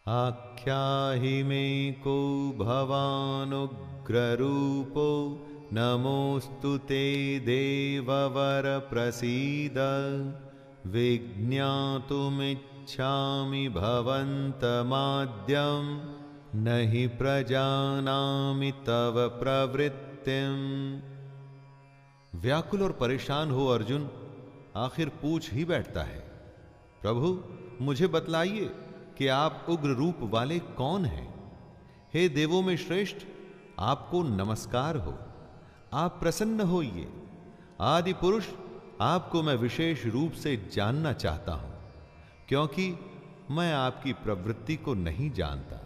आख्याहि में को भवानुग्र रूपो नमोस्तु ते देववर प्रसीद विज्ञातुमिच्छामि भवन्तमाद्यं नहि प्रजानामि तव प्रवृत्तिम्। व्याकुल और परेशान हो अर्जुन आखिर पूछ ही बैठता है, प्रभु मुझे बतलाइए कि आप उग्र रूप वाले कौन हैं? हे देवों में श्रेष्ठ, आपको नमस्कार हो, आप प्रसन्न होइए। आदि पुरुष, आपको मैं विशेष रूप से जानना चाहता हूं, क्योंकि मैं आपकी प्रवृत्ति को नहीं जानता।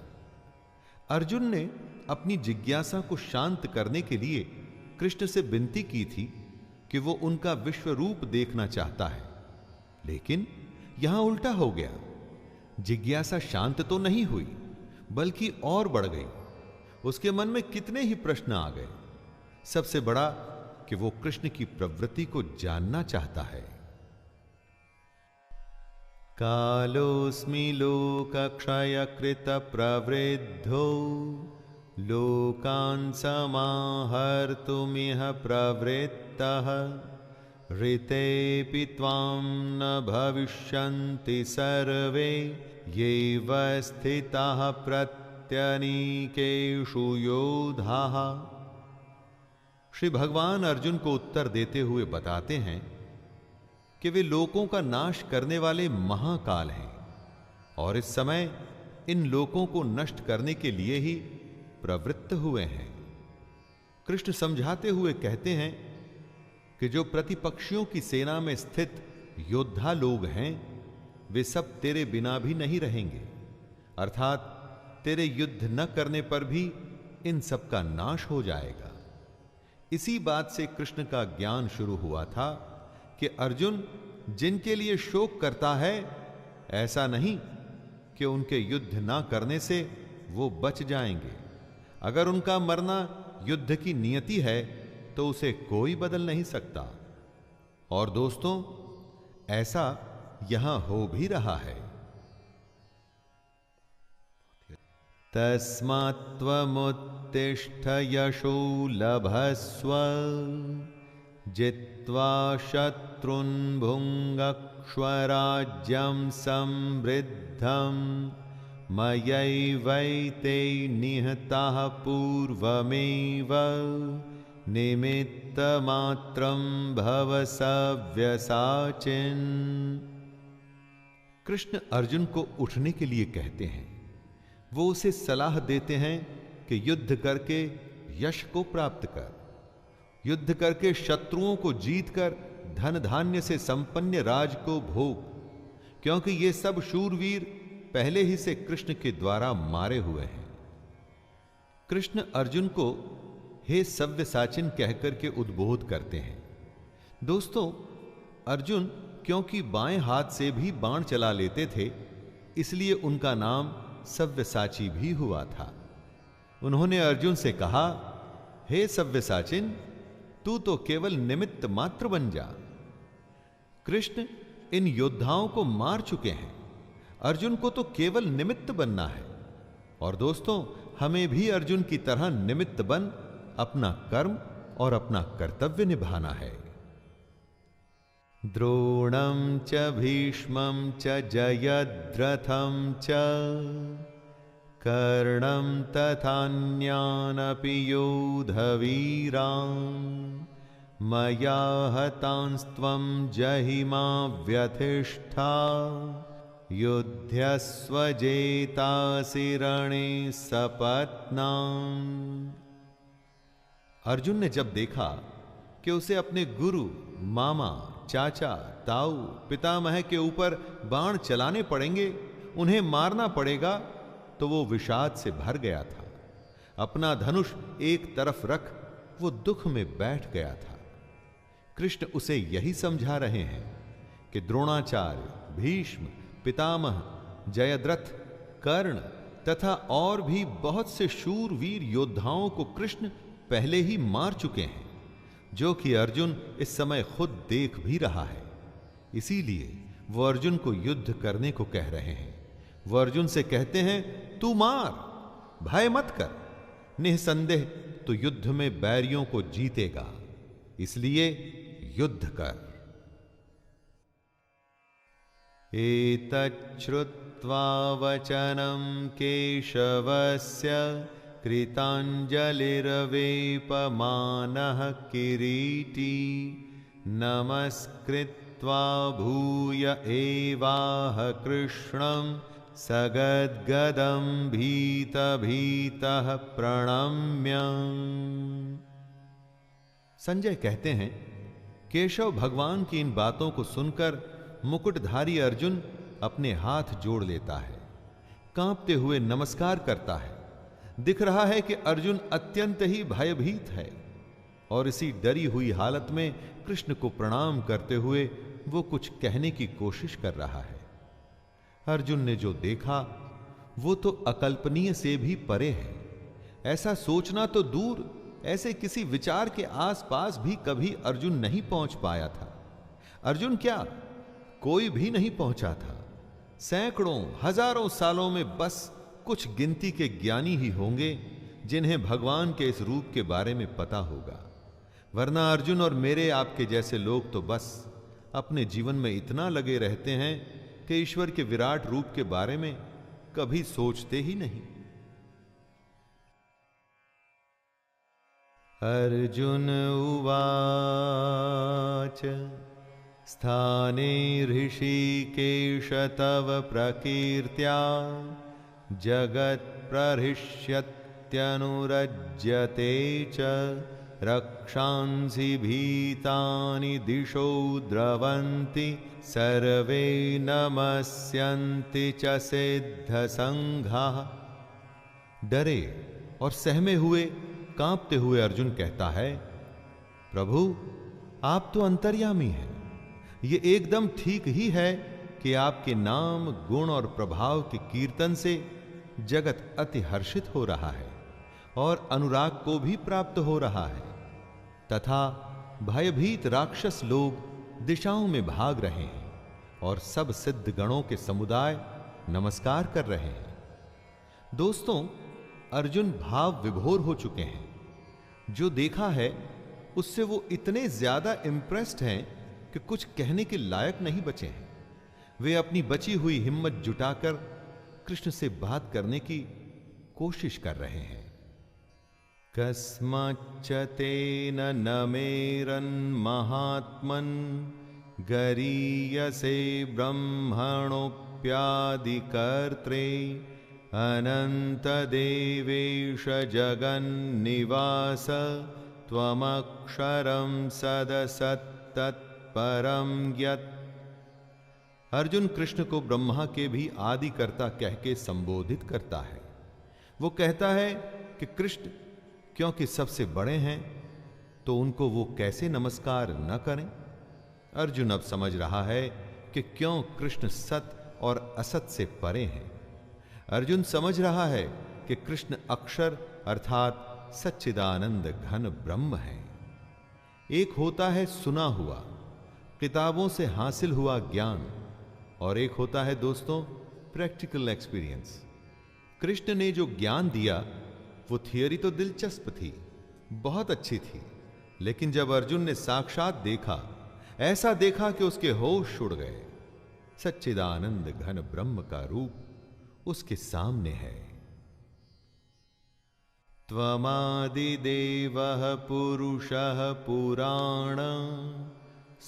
अर्जुन ने अपनी जिज्ञासा को शांत करने के लिए कृष्ण से विनती की थी कि वो उनका विश्व रूप देखना चाहता है, लेकिन यहां उल्टा हो गया। जिज्ञासा शांत तो नहीं हुई, बल्कि और बढ़ गई। उसके मन में कितने ही प्रश्न आ गए। सबसे बड़ा कि वो कृष्ण की प्रवृत्ति को जानना चाहता है। कालोस्मि लोकक्षयकृत प्रवृद्धो लोकान् समाहर्तुमिह प्रवृत्तः ऋतेऽपि त्वां न भविष्यन्ति सर्वे येव स्थिताः प्रत्यनीकेषु योधाः। श्री भगवान अर्जुन को उत्तर देते हुए बताते हैं कि वे लोकों का नाश करने वाले महाकाल हैं और इस समय इन लोकों को नष्ट करने के लिए ही प्रवृत्त हुए हैं। कृष्ण समझाते हुए कहते हैं कि जो प्रतिपक्षियों की सेना में स्थित योद्धा लोग हैं, वे सब तेरे बिना भी नहीं रहेंगे, अर्थात तेरे युद्ध न करने पर भी इन सब का नाश हो जाएगा। इसी बात से कृष्ण का ज्ञान शुरू हुआ था कि अर्जुन जिनके लिए शोक करता है, ऐसा नहीं कि उनके युद्ध ना करने से वो बच जाएंगे। अगर उनका मरना युद्ध की नियति है तो उसे कोई बदल नहीं सकता। और दोस्तों, ऐसा यहां हो भी रहा है। तस्मात्त्वमुत्तिष्ठ यशो लभस्व जित्वा शत्रुन् भुङ्क्ष्व समृद्धं मयैवैते निहताः पूर्वमेव निमित्तमात्रं भव सव्यसाचिन्। कृष्ण अर्जुन को उठने के लिए कहते हैं। वो उसे सलाह देते हैं कि युद्ध करके यश को प्राप्त कर, युद्ध करके शत्रुओं को जीतकर धन धान्य से संपन्न राज को भोग, क्योंकि ये सब शूरवीर पहले ही से कृष्ण के द्वारा मारे हुए हैं। कृष्ण अर्जुन को हे सव्यसाचिन कहकर के उद्बोध करते हैं। दोस्तों, अर्जुन क्योंकि बाएं हाथ से भी बाण चला लेते थे, इसलिए उनका नाम सव्यसाची भी हुआ था। उन्होंने अर्जुन से कहा, हे सव्यसाचिन, तू तो केवल निमित्त मात्र बन जा। कृष्ण इन योद्धाओं को मार चुके हैं, अर्जुन को तो केवल निमित्त बनना है। और दोस्तों, हमें भी अर्जुन की तरह निमित्त बन अपना कर्म और अपना कर्तव्य निभाना है। द्रोणं च भीष्मं च जयद्रथं च कर्णं तथान्यानपि योधवीरान् मया हतांस्त्वं जहिमा व्यथिष्ठा युध्यस्व जेतासि रणे सपत्नान्। अर्जुन ने जब देखा कि उसे अपने गुरु, मामा, चाचा, ताऊ, पितामह के ऊपर बाण चलाने पड़ेंगे, उन्हें मारना पड़ेगा, तो वो विषाद से भर गया था। अपना धनुष एक तरफ रख वो दुख में बैठ गया था। कृष्ण उसे यही समझा रहे हैं कि द्रोणाचार्य, भीष्म, पितामह, जयद्रथ, कर्ण तथा और भी बहुत से शूरवीर योद्धाओं को कृष्ण पहले ही मार चुके हैं, जो कि अर्जुन इस समय खुद देख भी रहा है। इसीलिए वो अर्जुन को युद्ध करने को कह रहे हैं। वो अर्जुन से कहते हैं, तू मार, भय मत कर, निसंदेह तो युद्ध में बैरियों को जीतेगा, इसलिए युद्ध कर। एतच्छ्रुत्वा वचनं केशवस्य कृताञ्जलिर्वेपमानः किरीटी नमस्कृत्वा भूय एवाह कृष्णं सगद्गदं भीतभीतः प्रणम्य। संजय कहते हैं, केशव भगवान की इन बातों को सुनकर मुकुटधारी अर्जुन अपने हाथ जोड़ लेता है, कांपते हुए नमस्कार करता है। दिख रहा है कि अर्जुन अत्यंत ही भयभीत है और इसी डरी हुई हालत में कृष्ण को प्रणाम करते हुए वो कुछ कहने की कोशिश कर रहा है। अर्जुन ने जो देखा वो तो अकल्पनीय से भी परे है। ऐसा सोचना तो दूर, ऐसे किसी विचार के आसपास भी कभी अर्जुन नहीं पहुंच पाया था। अर्जुन क्या, कोई भी नहीं पहुंचा था। सैकड़ों हजारों सालों में बस कुछ गिनती के ज्ञानी ही होंगे जिन्हें भगवान के इस रूप के बारे में पता होगा, वरना अर्जुन और मेरे आपके जैसे लोग तो बस अपने जीवन में इतना लगे रहते हैं कि ईश्वर के विराट रूप के बारे में कभी सोचते ही नहीं। अर्जुन उवाच स्थाने ऋषिकेश तव प्रकीर्त्या जगत्प्रहृष्यत्यनुरज्यते च रक्षांसि भीतानि दिशो द्रवन्ति सर्वे नमस्यन्ति च सिद्धसंघाः। डरे और सहमे हुए, कांपते हुए अर्जुन कहता है, प्रभु आप तो अंतर्यामी हैं। ये एकदम ठीक ही है कि आपके नाम, गुण और प्रभाव के कीर्तन से जगत अति हर्षित हो रहा है और अनुराग को भी प्राप्त हो रहा है, तथा भयभीत राक्षस लोग दिशाओं में भाग रहे हैं और सब सिद्ध गणों के समुदाय नमस्कार कर रहे हैं। दोस्तों, अर्जुन भाव विभोर हो चुके हैं। जो देखा है उससे वो इतने ज्यादा इंप्रेस्ड हैं कि कुछ कहने के लायक नहीं बचे हैं। वे अपनी बची हुई हिम्मत जुटाकर कृष्ण से बात करने की कोशिश कर रहे हैं। कस्माच्च तेन नमेरन्महात्मन् गरीयसे ब्रह्मणोऽप्यनुत्तमम् रूप्यादिकर्त्रे अनंत देवेश जगन्निवास त्वमक्षरं सदसत्तत्परं यत्। अर्जुन कृष्ण को ब्रह्मा के भी आदिकर्ता कह के संबोधित करता है। वो कहता है कि कृष्ण क्योंकि सबसे बड़े हैं तो उनको वो कैसे नमस्कार न करें। अर्जुन अब समझ रहा है कि क्यों कृष्ण सत और असत से परे हैं। अर्जुन समझ रहा है कि कृष्ण अक्षर अर्थात सच्चिदानंद घन ब्रह्म है। एक होता है सुना हुआ, किताबों से हासिल हुआ ज्ञान, और एक होता है दोस्तों प्रैक्टिकल एक्सपीरियंस। कृष्ण ने जो ज्ञान दिया वो थियरी तो दिलचस्प थी, बहुत अच्छी थी, लेकिन जब अर्जुन ने साक्षात देखा, ऐसा देखा कि उसके होश उड़ गए। सच्चिदानंद घन ब्रह्म का रूप उसके सामने है। त्वमादिदेवः पुरुषः पुराण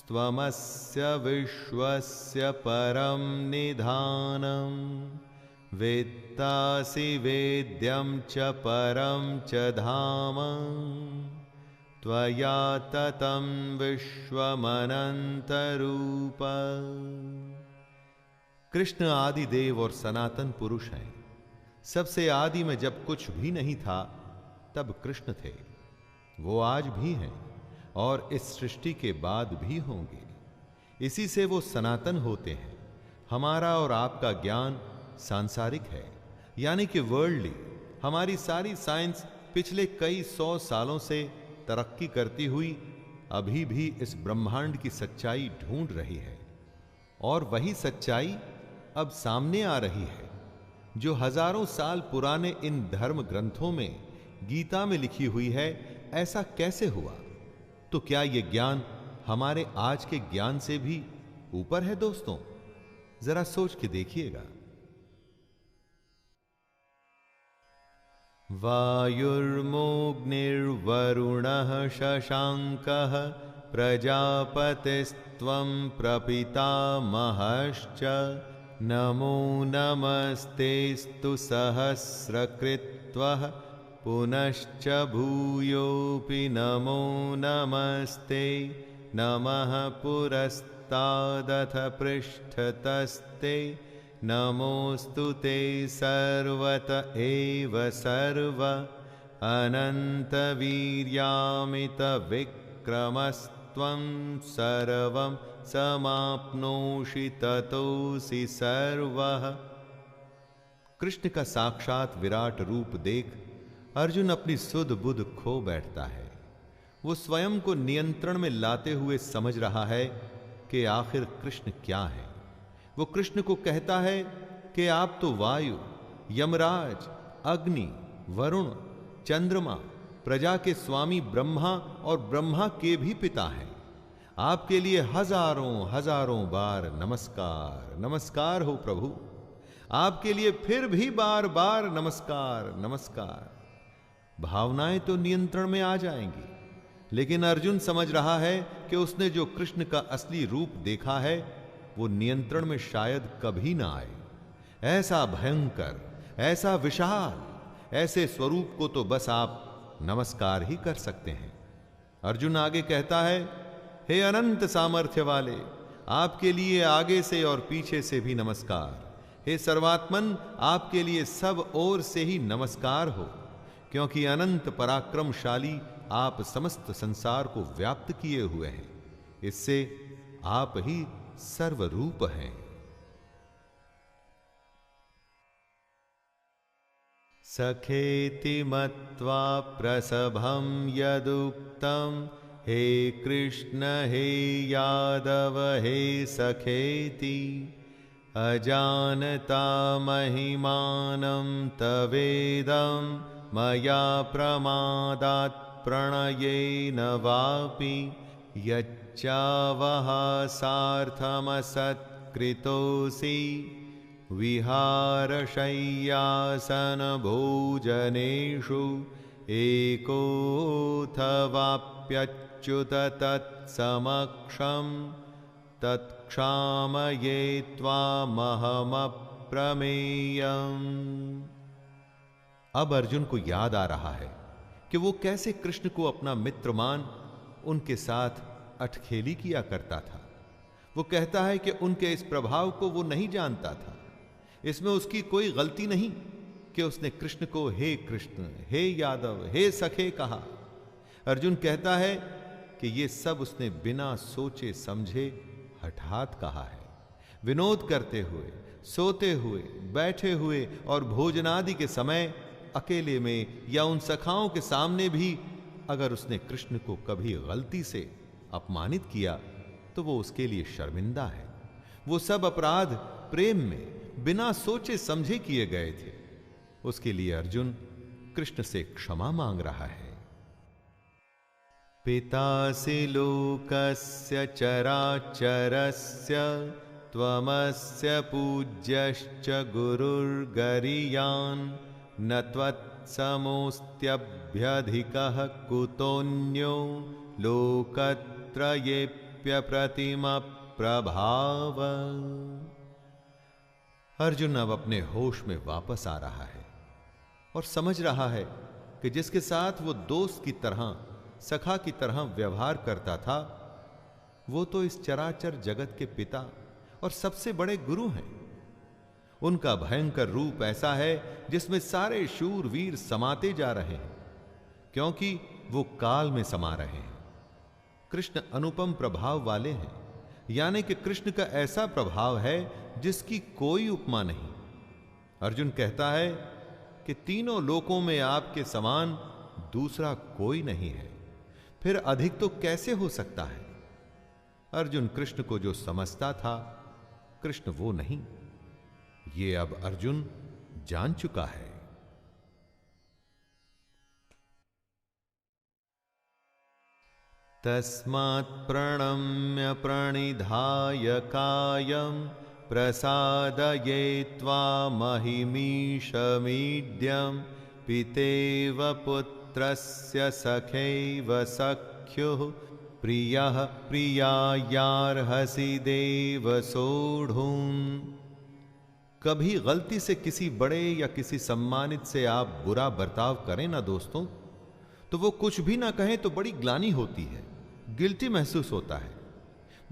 त्वमस्य विश्वस्य परं निधानं वेत्तासि वेद्यं च परं च धाम त्वया ततं विश्वमनन्तरूप। कृष्ण आदि देव और सनातन पुरुष हैं। सबसे आदि में जब कुछ भी नहीं था तब कृष्ण थे। वो आज भी हैं और इस सृष्टि के बाद भी होंगे। इसी से वो सनातन होते हैं। हमारा और आपका ज्ञान सांसारिक है, यानी कि वर्ल्डली। हमारी सारी साइंस पिछले कई 100 सालों से तरक्की करती हुई अभी भी इस ब्रह्मांड की सच्चाई ढूंढ रही है, और वही सच्चाई अब सामने आ रही है जो हजारों साल पुराने इन धर्म ग्रंथों में, गीता में लिखी हुई है। ऐसा कैसे हुआ? तो क्या यह ज्ञान हमारे आज के ज्ञान से भी ऊपर है दोस्तों? जरा सोच के देखिएगा। वायुर्मोऽग्निर्वरुणः शशाङ्कः प्रजापतिस्त्वं प्रपितामहश्च नमो नमस्तेस्तु सहस्रकृत्वः पुनश्च भूयोऽपि नमो नमस्ते नमः पुरस्तादथ पृष्ठतस्ते नमोऽस्तु ते सर्वत एव सर्व अनन्तवीर्यामितविक्रमस्त्वं सर्वं समाप्नोषि ततोऽसि सर्वः। कृष्ण का साक्षात विराट रूप देख अर्जुन अपनी सुध बुध खो बैठता है। वो स्वयं को नियंत्रण में लाते हुए समझ रहा है कि आखिर कृष्ण क्या है। वो कृष्ण को कहता है कि आप तो वायु, यमराज, अग्नि, वरुण, चंद्रमा, प्रजा के स्वामी ब्रह्मा और ब्रह्मा के भी पिता हैं। आपके लिए हजारों हजारों बार नमस्कार नमस्कार हो प्रभु। आपके लिए फिर भी बार बार नमस्कार नमस्कार। भावनाएं तो नियंत्रण में आ जाएंगी, लेकिन अर्जुन समझ रहा है कि उसने जो कृष्ण का असली रूप देखा है वो नियंत्रण में शायद कभी ना आए। ऐसा भयंकर, ऐसा विशाल, ऐसे स्वरूप को तो बस आप नमस्कार ही कर सकते हैं। अर्जुन आगे कहता है, हे अनंत सामर्थ्य वाले, आपके लिए आगे से और पीछे से भी नमस्कार। हे सर्वात्मन, आपके लिए सब ओर से ही नमस्कार हो, क्योंकि अनंत पराक्रमशाली आप समस्त संसार को व्याप्त किए हुए हैं। इससे आप ही सर्वरूप हैं। सखेति मत्वा प्रसभं यदुक्तं हे कृष्ण हे यादव हे सखेति अजानता महिमानं तवेदं मया प्रमादात् प्रणयेन वापि यच्चावहासार्थमसत्कृतोऽसि विहारशय्यासनभोजनेषु एकोऽथवाप्यच्युत तत्समक्षं तत्क्षामये त्वामहमप्रमेयम्। अब अर्जुन को याद आ रहा है कि वो कैसे कृष्ण को अपना मित्र मान उनके साथ अटखेली किया करता था। वो कहता है कि उनके इस प्रभाव को वो नहीं जानता था। इसमें उसकी कोई गलती नहीं कि उसने कृष्ण को हे कृष्ण, हे यादव, हे सखे कहा। अर्जुन कहता है कि ये सब उसने बिना सोचे समझे हठात कहा है। विनोद करते हुए, सोते हुए, बैठे हुए और भोजनादि के समय, अकेले में या उन सखाओं के सामने भी अगर उसने कृष्ण को कभी गलती से अपमानित किया तो वो उसके लिए शर्मिंदा है। वो सब अपराध प्रेम में बिना सोचे समझे किए गए थे। उसके लिए अर्जुन कृष्ण से क्षमा मांग रहा है। पितासि लोकस्य चराचरस्य त्वमस्य पूज्यश्च गुरुर्गरीयान् न त्वत्समोऽस्त्यभ्यधिकः कुतोऽन्यो लोकत्रयेऽप्यप्रतिमप्रभाव। अर्जुन अब अपने होश में वापस आ रहा है और समझ रहा है कि जिसके साथ वो दोस्त की तरह, सखा की तरह व्यवहार करता था, वो तो इस चराचर जगत के पिता और सबसे बड़े गुरु हैं। उनका भयंकर रूप ऐसा है जिसमें सारे शूर वीर समाते जा रहे हैं, क्योंकि वो काल में समा रहे हैं। कृष्ण अनुपम प्रभाव वाले हैं, यानी कि कृष्ण का ऐसा प्रभाव है जिसकी कोई उपमा नहीं। अर्जुन कहता है कि तीनों लोकों में आपके समान दूसरा कोई नहीं है, फिर अधिक तो कैसे हो सकता है। अर्जुन कृष्ण को जो समझता था, कृष्ण वो नहीं। ये अब अर्जुन जान चुका है। तस्मात् प्रणम्य प्रणिधाय कायं प्रसादये त्वामहिमीशमीड्यं पितेव पुत्रस्य सखैव सख्युः प्रियः प्रियायार्हसि देव सोढुम्। कभी गलती से किसी बड़े या किसी सम्मानित से आप बुरा बर्ताव करें ना दोस्तों, तो वो कुछ भी ना कहें तो बड़ी ग्लानि होती है, गिल्टी महसूस होता है।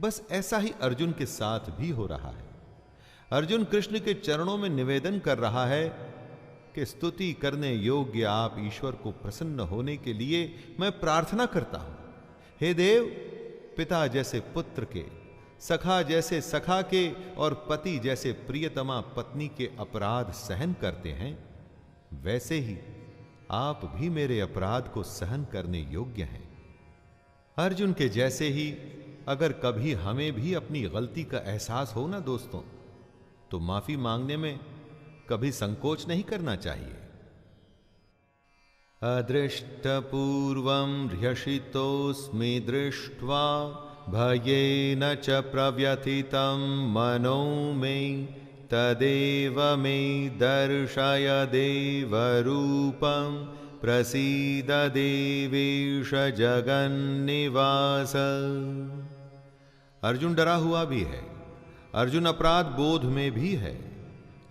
बस ऐसा ही अर्जुन के साथ भी हो रहा है। अर्जुन कृष्ण के चरणों में निवेदन कर रहा है कि स्तुति करने योग्य आप ईश्वर को प्रसन्न होने के लिए मैं प्रार्थना करता हूं। हे देव, पिता जैसे पुत्र के, सखा जैसे सखा के और पति जैसे प्रियतमा पत्नी के अपराध सहन करते हैं, वैसे ही आप भी मेरे अपराध को सहन करने योग्य हैं। अर्जुन के जैसे ही अगर कभी हमें भी अपनी गलती का एहसास हो ना दोस्तों, तो माफी मांगने में कभी संकोच नहीं करना चाहिए। अदृष्टपूर्वं ह्यषितोऽस्मि दृष्ट्वा भयेन च प्रव्यथितं मनो मे तदेव मे दर्शय देवरूपं प्रसीद देवेश जगन्निवास। अर्जुन डरा हुआ भी है, अर्जुन अपराध बोध में भी है,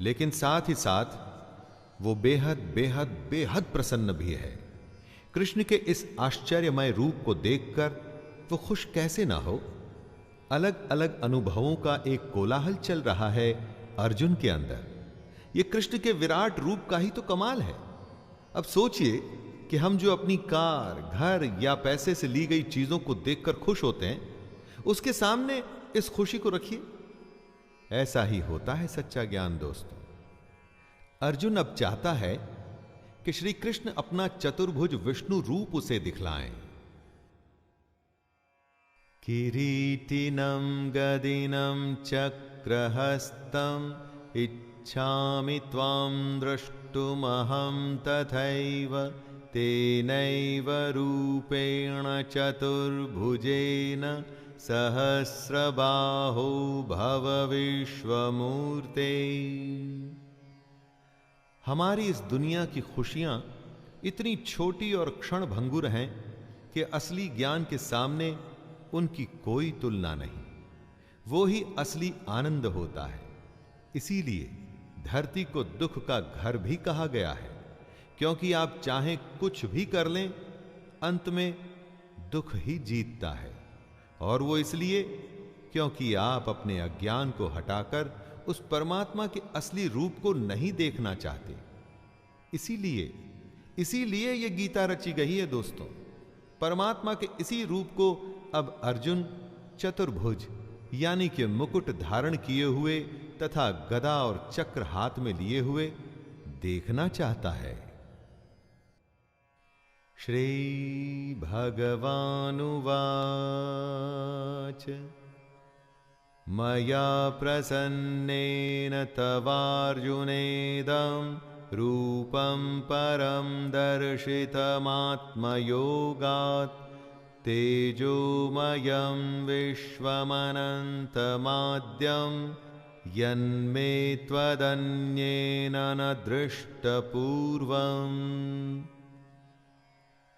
लेकिन साथ ही साथ वो बेहद बेहद बेहद प्रसन्न भी है। कृष्ण के इस आश्चर्यमय रूप को देखकर वो खुश कैसे ना हो। अलग अलग अनुभवों का एक कोलाहल चल रहा है अर्जुन के अंदर। ये कृष्ण के विराट रूप का ही तो कमाल है। अब सोचिए कि हम जो अपनी कार, घर या पैसे से ली गई चीजों को देखकर खुश होते हैं, उसके सामने इस खुशी को रखिए। ऐसा ही होता है सच्चा ज्ञान दोस्तों। अर्जुन अब चाहता है कि श्री कृष्ण अपना चतुर्भुज विष्णु रूप उसे दिखलाएं। किरीटिनं गदिनं चक्रहस्तं इच्छामि त्वां द्रष्टुमहं तथैव तेनैव रूपेण चतुर्भुजेन सहस्रबाहो भव विश्वमूर्ते। हमारी इस दुनिया की खुशियां इतनी छोटी और क्षण भंगुर हैं कि असली ज्ञान के सामने उनकी कोई तुलना नहीं। वो ही असली आनंद होता है। इसीलिए धरती को दुख का घर भी कहा गया है, क्योंकि आप चाहें कुछ भी कर लें, अंत में दुख ही जीतता है। और वो इसलिए क्योंकि आप अपने अज्ञान को हटाकर उस परमात्मा के असली रूप को नहीं देखना चाहते। इसीलिए ये गीता रची गई है दोस्तों। परमात्मा के इसी रूप को अब अर्जुन चतुर्भुज यानी कि मुकुट धारण किए हुए तथा गदा और चक्र हाथ में लिए हुए देखना चाहता है। श्री भगवानुवाच मया प्रसन्नेन तवार्जुनेदं रूपं परं दर्शितमात्मयोगात् तेजोमयं विश्वमनन्तमाद्यं यन्मे त्वदन्येन न दृष्टपूर्वम्।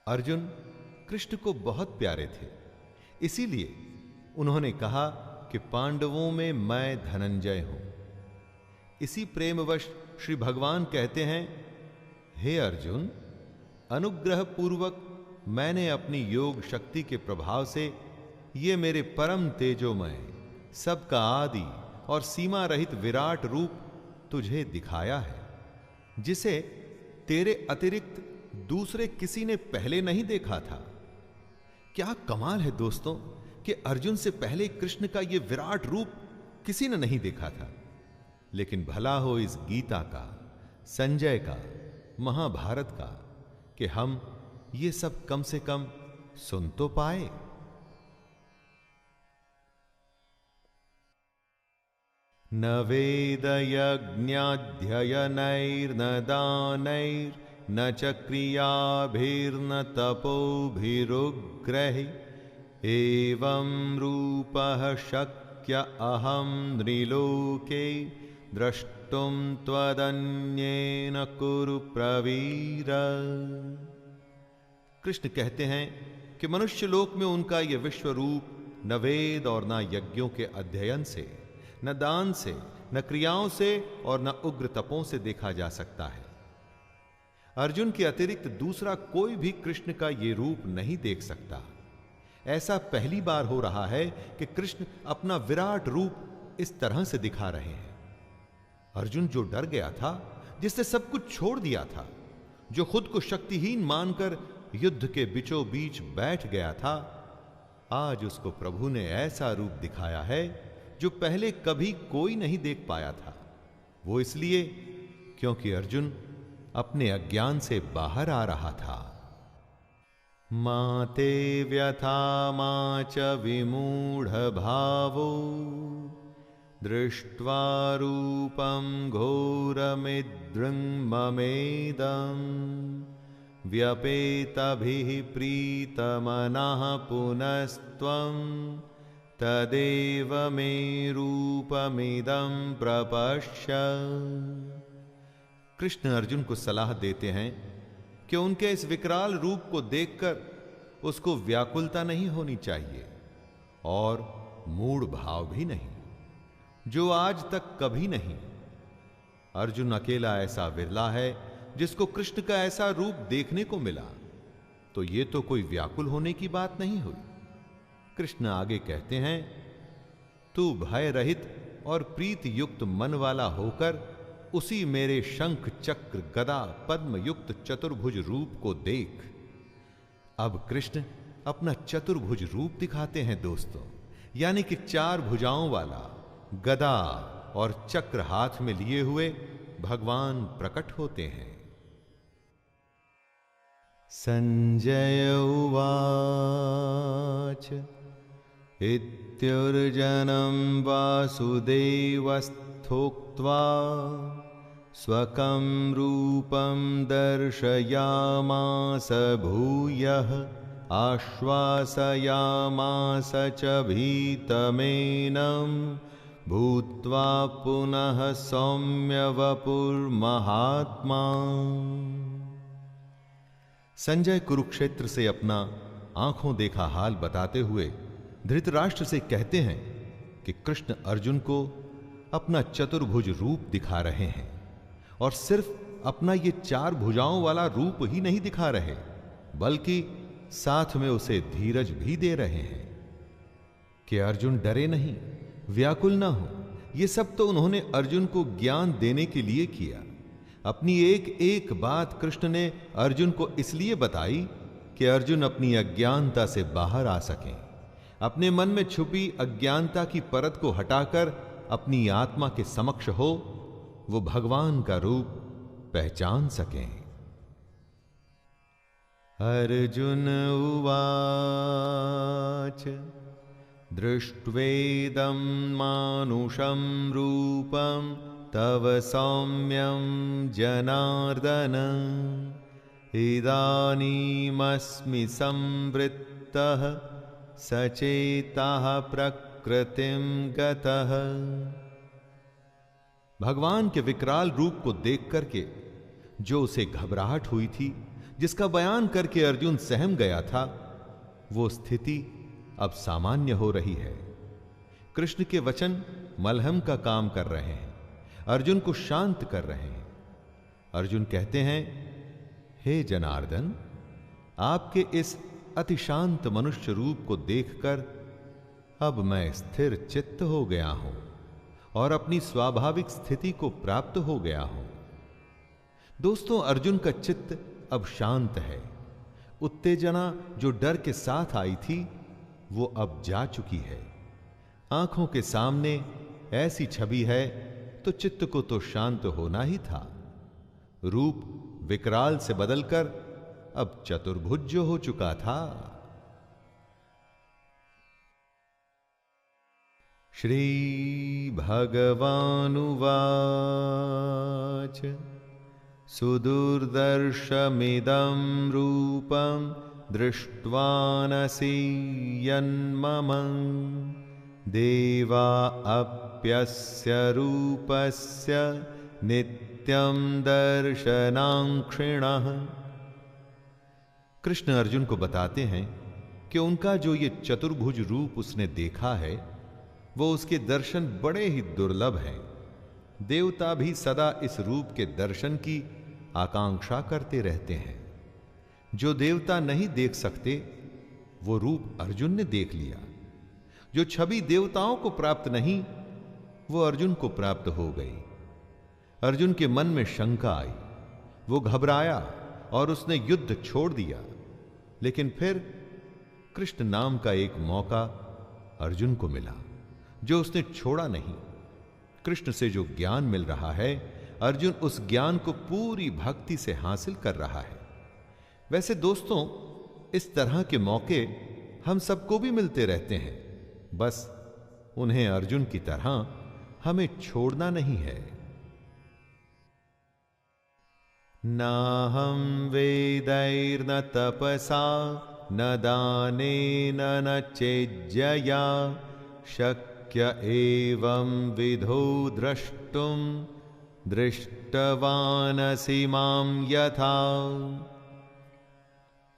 अर्जुन कृष्ण को बहुत प्यारे थे, इसीलिए उन्होंने कहा कि पांडवों में मैं धनंजय हूं। इसी प्रेमवश श्री भगवान कहते हैं, हे अर्जुन, अनुग्रह पूर्वक मैंने अपनी योग शक्ति के प्रभाव से ये मेरे परम तेजोमय, सबका आदि और सीमा रहित विराट रूप तुझे दिखाया है, जिसे तेरे अतिरिक्त दूसरे किसी ने पहले नहीं देखा था। क्या कमाल है दोस्तों कि अर्जुन से पहले कृष्ण का यह विराट रूप किसी ने नहीं देखा था। लेकिन भला हो इस गीता का, संजय का, महाभारत का कि हम ये सब कम से कम सुन तो पाए। न वेदयज्ञाध्ययनैर्न दानैर्न च क्रियाभिर्न तपोभिरुग्रैः एवं रूपः शक्य अहं नृलोके द्रष्टुं त्वदन्येन कुरु प्रवीर। कृष्ण कहते हैं कि मनुष्य लोक में उनका यह विश्व रूप न वेद और न यज्ञों के अध्ययन से, न दान से, न क्रियाओं से और न उग्र तपों से देखा जा सकता है। अर्जुन के अतिरिक्त दूसरा कोई भी कृष्ण का यह रूप नहीं देख सकता। ऐसा पहली बार हो रहा है कि कृष्ण अपना विराट रूप इस तरह से दिखा रहे हैं। अर्जुन जो डर गया था, जिसने सब कुछ छोड़ दिया था, जो खुद को शक्तिहीन मानकर युद्ध के बीचों बीच बैठ गया था, आज उसको प्रभु ने ऐसा रूप दिखाया है जो पहले कभी कोई नहीं देख पाया था। वो इसलिए क्योंकि अर्जुन अपने अज्ञान से बाहर आ रहा था। माते व्यथा मा च विमूढ़ भावो दृष्ट्वा रूपं घोरमिदृङ्ममेदं व्यपेतभिः प्रीतमनः पुनस्त्वं तदेव मे रूपमिदं प्रपश्य। कृष्ण अर्जुन को सलाह देते हैं कि उनके इस विकराल रूप को देखकर उसको व्याकुलता नहीं होनी चाहिए और मूढ़ भाव भी नहीं, जो आज तक कभी नहीं। अर्जुन अकेला ऐसा विरला है जिसको कृष्ण का ऐसा रूप देखने को मिला, तो ये तो कोई व्याकुल होने की बात नहीं हुई। कृष्ण आगे कहते हैं, तू भय रहित और प्रीत युक्त मन वाला होकर उसी मेरे शंख चक्र गदा पद्म युक्त चतुर्भुज रूप को देख। अब कृष्ण अपना चतुर्भुज रूप दिखाते हैं दोस्तों, यानी कि चार भुजाओं वाला गदा और चक्र हाथ में लिए हुए भगवान प्रकट होते हैं। संजय उवाच इत्युर्जनं वासुदेवस्तोक्त्वा स्वकं रूपं दर्शयामास भूयः आश्वासयामास च भीतमेनं भूत्वा पुनः सौम्य वपुर्महात्मा। संजय कुरुक्षेत्र से अपना आंखों देखा हाल बताते हुए धृतराष्ट्र से कहते हैं कि कृष्ण अर्जुन को अपना चतुर्भुज रूप दिखा रहे हैं, और सिर्फ अपना ये 4 भुजाओं वाला रूप ही नहीं दिखा रहे, बल्कि साथ में उसे धीरज भी दे रहे हैं कि अर्जुन डरे नहीं, व्याकुल ना हो। ये सब तो उन्होंने अर्जुन को ज्ञान देने के लिए किया। अपनी एक एक बात कृष्ण ने अर्जुन को इसलिए बताई कि अर्जुन अपनी अज्ञानता से बाहर आ सकें, अपने मन में छुपी अज्ञानता की परत को हटाकर अपनी आत्मा के समक्ष हो वो भगवान का रूप पहचान सकें। अर्जुन उवाच दृष्ट्वेदं मानुषं रूपं तव सौम्यं जनार्दन इदानीमस्मि संवृत्तः सचेतः प्रकृतिं गतः। भगवान के विकराल रूप को देख करके जो उसे घबराहट हुई थी, जिसका बयान करके अर्जुन सहम गया था, वो स्थिति अब सामान्य हो रही है। कृष्ण के वचन मलहम का काम कर रहे हैं, अर्जुन को शांत कर रहे हैं। अर्जुन कहते हैं, हे जनार्दन, आपके इस अति शांत मनुष्य रूप को देखकर अब मैं स्थिर चित्त हो गया हूं और अपनी स्वाभाविक स्थिति को प्राप्त हो गया हूं। दोस्तों, अर्जुन का चित्त अब शांत है। उत्तेजना जो डर के साथ आई थी वो अब जा चुकी है। आंखों के सामने ऐसी छवि है तो चित्त को तो शांत होना ही था। रूप विकराल से बदलकर अब चतुर्भुज हो चुका था। श्री भगवानुवाच सुदुर्दर्शमिदं रूपं दृष्ट्वानसि यन्मम देवा अप्यस्य रूपस्य नित्यं दर्शनांक्षिणः। कृष्ण अर्जुन को बताते हैं कि उनका जो ये चतुर्भुज रूप उसने देखा है वो उसके दर्शन बड़े ही दुर्लभ हैं। देवता भी सदा इस रूप के दर्शन की आकांक्षा करते रहते हैं। जो देवता नहीं देख सकते वो रूप अर्जुन ने देख लिया। जो छवि देवताओं को प्राप्त नहीं वो अर्जुन को प्राप्त हो गई। अर्जुन के मन में शंका आई, वो घबराया और उसने युद्ध छोड़ दिया। लेकिन फिर कृष्ण नाम का एक मौका अर्जुन को मिला जो उसने छोड़ा नहीं। कृष्ण से जो ज्ञान मिल रहा है, अर्जुन उस ज्ञान को पूरी भक्ति से हासिल कर रहा है। वैसे दोस्तों, इस तरह के मौके हम सबको भी मिलते रहते हैं, बस उन्हें अर्जुन की तरह हमें छोड़ना नहीं है। नाहं वेदैर्न तपसा न दानेन न चेज्जया शक्य एवं विधो द्रष्टुम दृष्टवानसि मां यथा।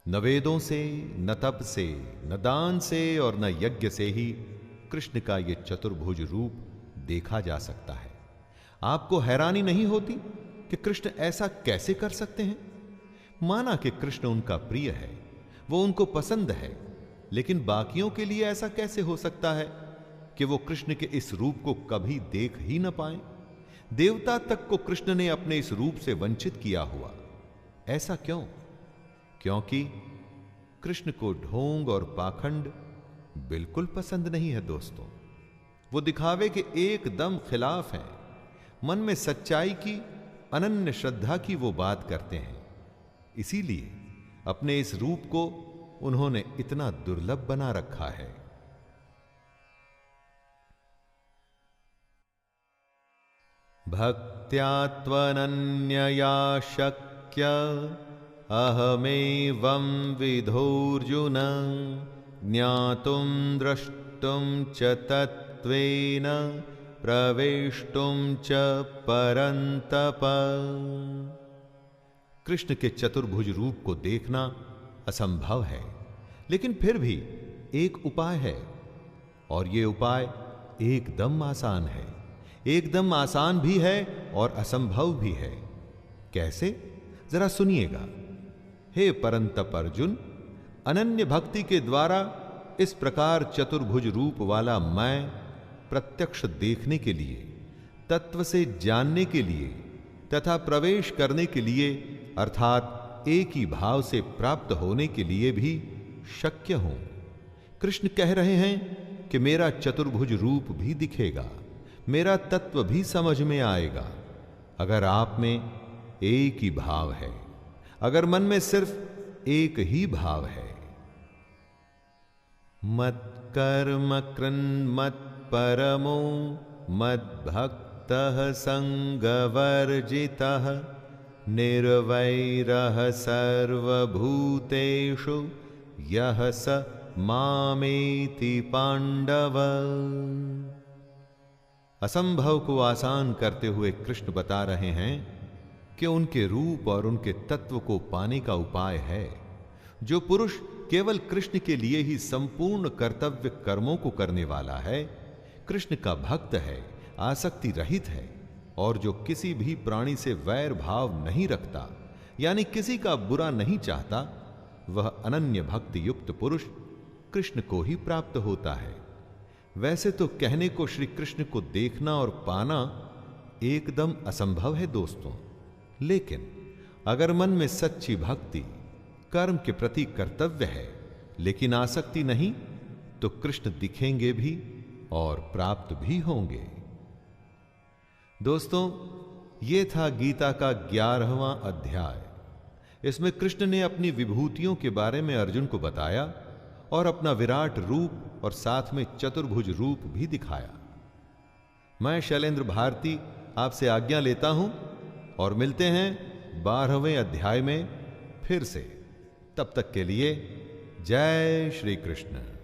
न वेदों से, न तप से, न दान से और न यज्ञ से ही कृष्ण का यह चतुर्भुज रूप देखा जा सकता है। आपको हैरानी नहीं होती कि कृष्ण ऐसा कैसे कर सकते हैं? माना कि कृष्ण उनका प्रिय है, वो उनको पसंद है, लेकिन बाकियों के लिए ऐसा कैसे हो सकता है कि वो कृष्ण के इस रूप को कभी देख ही न पाए? देवता तक को कृष्ण ने अपने इस रूप से वंचित किया हुआ। ऐसा क्यों? क्योंकि कृष्ण को ढोंग और पाखंड बिल्कुल पसंद नहीं है। दोस्तों, वो दिखावे के एकदम खिलाफ हैं। मन में सच्चाई की, अनन्य श्रद्धा की वो बात करते हैं। इसीलिए अपने इस रूप को उन्होंने इतना दुर्लभ बना रखा है। भक्त्या त्वनन्यया शक्य अहमेवं विधोर्जुन ज्ञातुं द्रष्टुं च तत्त्वेन प्रवेष्टुं च परन्तप। कृष्ण के चतुर्भुज रूप को देखना असंभव है, लेकिन फिर भी एक उपाय है, और यह उपाय एकदम आसान है, एकदम आसान भी है और असंभव भी है। कैसे, जरा सुनिएगा। हे परंतप अर्जुन, अनन्य भक्ति के द्वारा इस प्रकार चतुर्भुज रूप वाला मैं प्रत्यक्ष देखने के लिए, तत्व से जानने के लिए तथा प्रवेश करने के लिए अर्थात एक ही भाव से प्राप्त होने के लिए भी शक्य हूं। कृष्ण कह रहे हैं कि मेरा चतुर्भुज रूप भी दिखेगा, मेरा तत्व भी समझ में आएगा अगर आप में एक ही भाव है, अगर मन में सिर्फ एक ही भाव है। मत कर्म कृन् मत परमो मद भक्तः संगवर्जितः निर्वैरः सर्वभूतेषु यः स मामेति पांडव। असंभव को आसान करते हुए कृष्ण बता रहे हैं कि उनके रूप और उनके तत्व को पाने का उपाय है। जो पुरुष केवल कृष्ण के लिए ही संपूर्ण कर्तव्य कर्मों को करने वाला है, कृष्ण का भक्त है, आसक्ति रहित है और जो किसी भी प्राणी से वैर भाव नहीं रखता, यानी किसी का बुरा नहीं चाहता, वह अनन्य भक्ति युक्त पुरुष कृष्ण को ही प्राप्त होता है। वैसे तो कहने को श्री कृष्ण को देखना और पाना एकदम असंभव है दोस्तों, लेकिन अगर मन में सच्ची भक्ति, कर्म के प्रति कर्तव्य है लेकिन आसक्ति नहीं, तो कृष्ण दिखेंगे भी और प्राप्त भी होंगे। दोस्तों, यह था गीता का 11वां अध्याय। इसमें कृष्ण ने अपनी विभूतियों के बारे में अर्जुन को बताया और अपना विराट रूप और साथ में चतुर्भुज रूप भी दिखाया। मैं शैलेंद्र भारती आपसे आज्ञा लेता हूं और मिलते हैं 12वें अध्याय में फिर से। तब तक के लिए जय श्री कृष्ण।